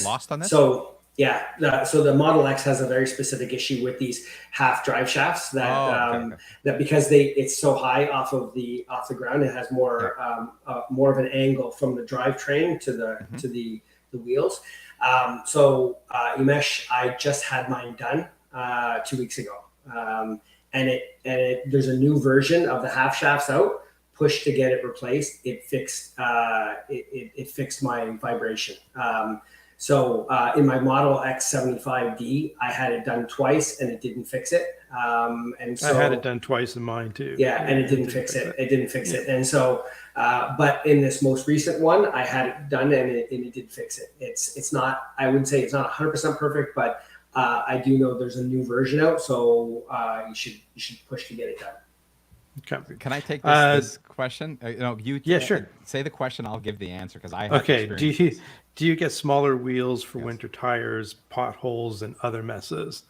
lost on this? So so the Model X has a very specific issue with these half drive shafts that that because it's so high off the ground, it has more more of an angle from the drivetrain to the wheels. Umesh, I just had mine done 2 weeks ago, and there's a new version of the half shafts out. Push to get it replaced. It fixed it fixed my vibration. In my Model X75D, I had it done twice and it didn't fix it. And so I had it done twice in mine too. Yeah, and it didn't fix it. It didn't fix it. And so, but in this most recent one, I had it done and it did fix it. It's not, I wouldn't say it's not 100% perfect, but I do know there's a new version out. So you should push to get it done. Okay. Can I take this question? Yeah, sure. Say the question. I'll give the answer because I have Okay. Do you get smaller wheels for winter tires, potholes, and other messes?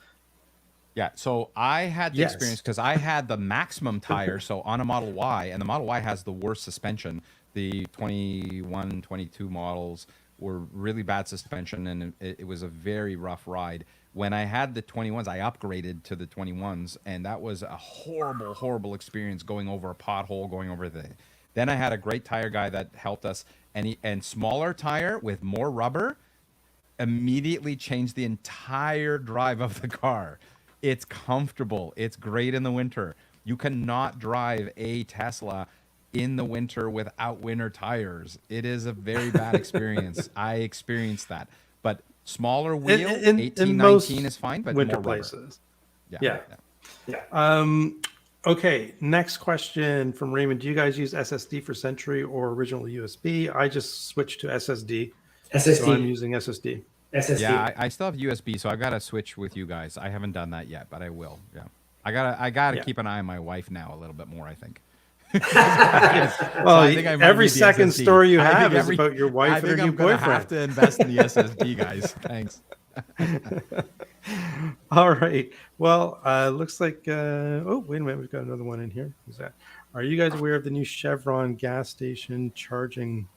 Yeah. So I had the experience because I had the maximum tire. So on a Model Y, and the Model Y has the worst suspension. The 21, 22 models were really bad suspension, and it was a very rough ride. When I had the 21s, I upgraded to the 21s, and that was a horrible, horrible experience going over a pothole, going over the... Then I had a great tire guy that helped us, and smaller tire with more rubber immediately changed the entire drive of the car. It's comfortable. It's great in the winter. You cannot drive a Tesla in the winter without winter tires. It is a very bad experience. I experienced that. But smaller wheel, 18, 19 is fine, but winter more places. Yeah. Okay, next question from Raymond. Do you guys use SSD for Sentry or original USB? I just switched to SSD. So I'm using SSD. Yeah, I still have USB, so I've got to switch with you guys. I haven't done that yet, but I will. Yeah, I gotta keep an eye on my wife now a little bit more, I think. Well, I think every second story you have is about your wife and her new boyfriend. I have to invest in the SSD, guys. Thanks. All right. Well, looks like. Oh, wait a minute. We've got another one in here. Who's that? Are you guys aware of the new Chevron gas station charging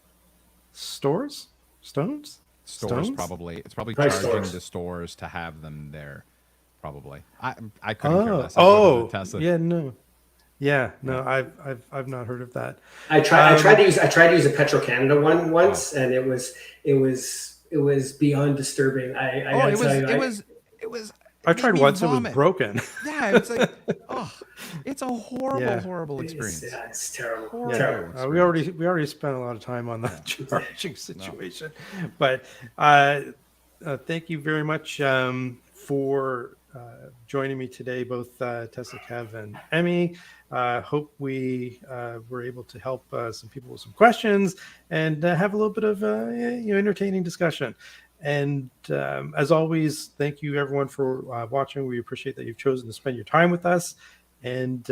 stores? Stores, probably. It's probably charging the stores to have them there. Probably. I couldn't care less. Yeah, no. Yeah, no, I've not heard of that. I tried to use a Petro-Canada one once, and it was beyond disturbing. It was. I tried once; it was broken. Yeah, it's like, it's a horrible experience. It's terrible. Terrible. We already spent a lot of time on the charging situation, but thank you very much for joining me today, both TeslaKev and Emmy. Hope we were able to help some people with some questions and have a little bit of entertaining discussion. And as always, thank you everyone for watching. We appreciate that you've chosen to spend your time with us. And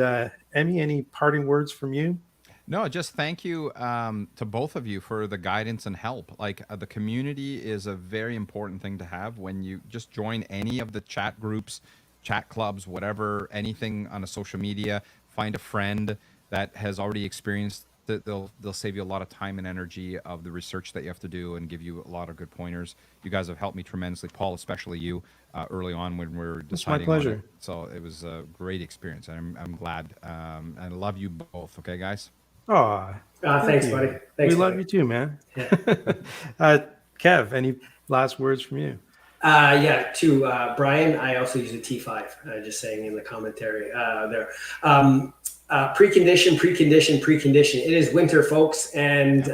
Emmy, any parting words from you? No, just thank you to both of you for the guidance and help. Like the community is a very important thing to have. When you just join any of the chat groups, chat clubs, whatever, anything on a social media, find a friend that has already experienced that. They'll save you a lot of time and energy of the research that you have to do and give you a lot of good pointers. You guys have helped me tremendously, Paul, especially you, early on when we were deciding. It's my pleasure. On it. So it was a great experience, and I'm glad. And I love you both. Okay, guys. Oh, thanks, buddy. Thanks, we love you too, man. Yeah. Kev, any last words from you? To Brian, I also use a T5. Just saying in the commentary there. Precondition. It is winter, folks, and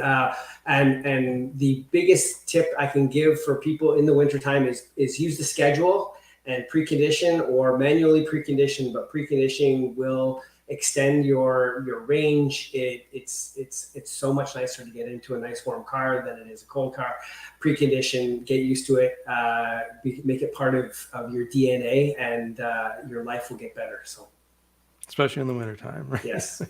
the biggest tip I can give for people in the wintertime is use the schedule and precondition or manually precondition, but preconditioning will extend your range. It's so much nicer to get into a nice warm car than it is a cold car. Precondition, get used to it, make it part of your DNA, and your life will get better. So, especially in the wintertime, right? Yes.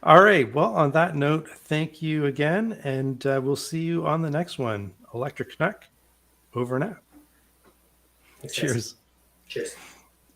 All right. Well, on that note, thank you again, and we'll see you on the next one. Electric Canuck, over and out. Thanks, Cheers. Cheers.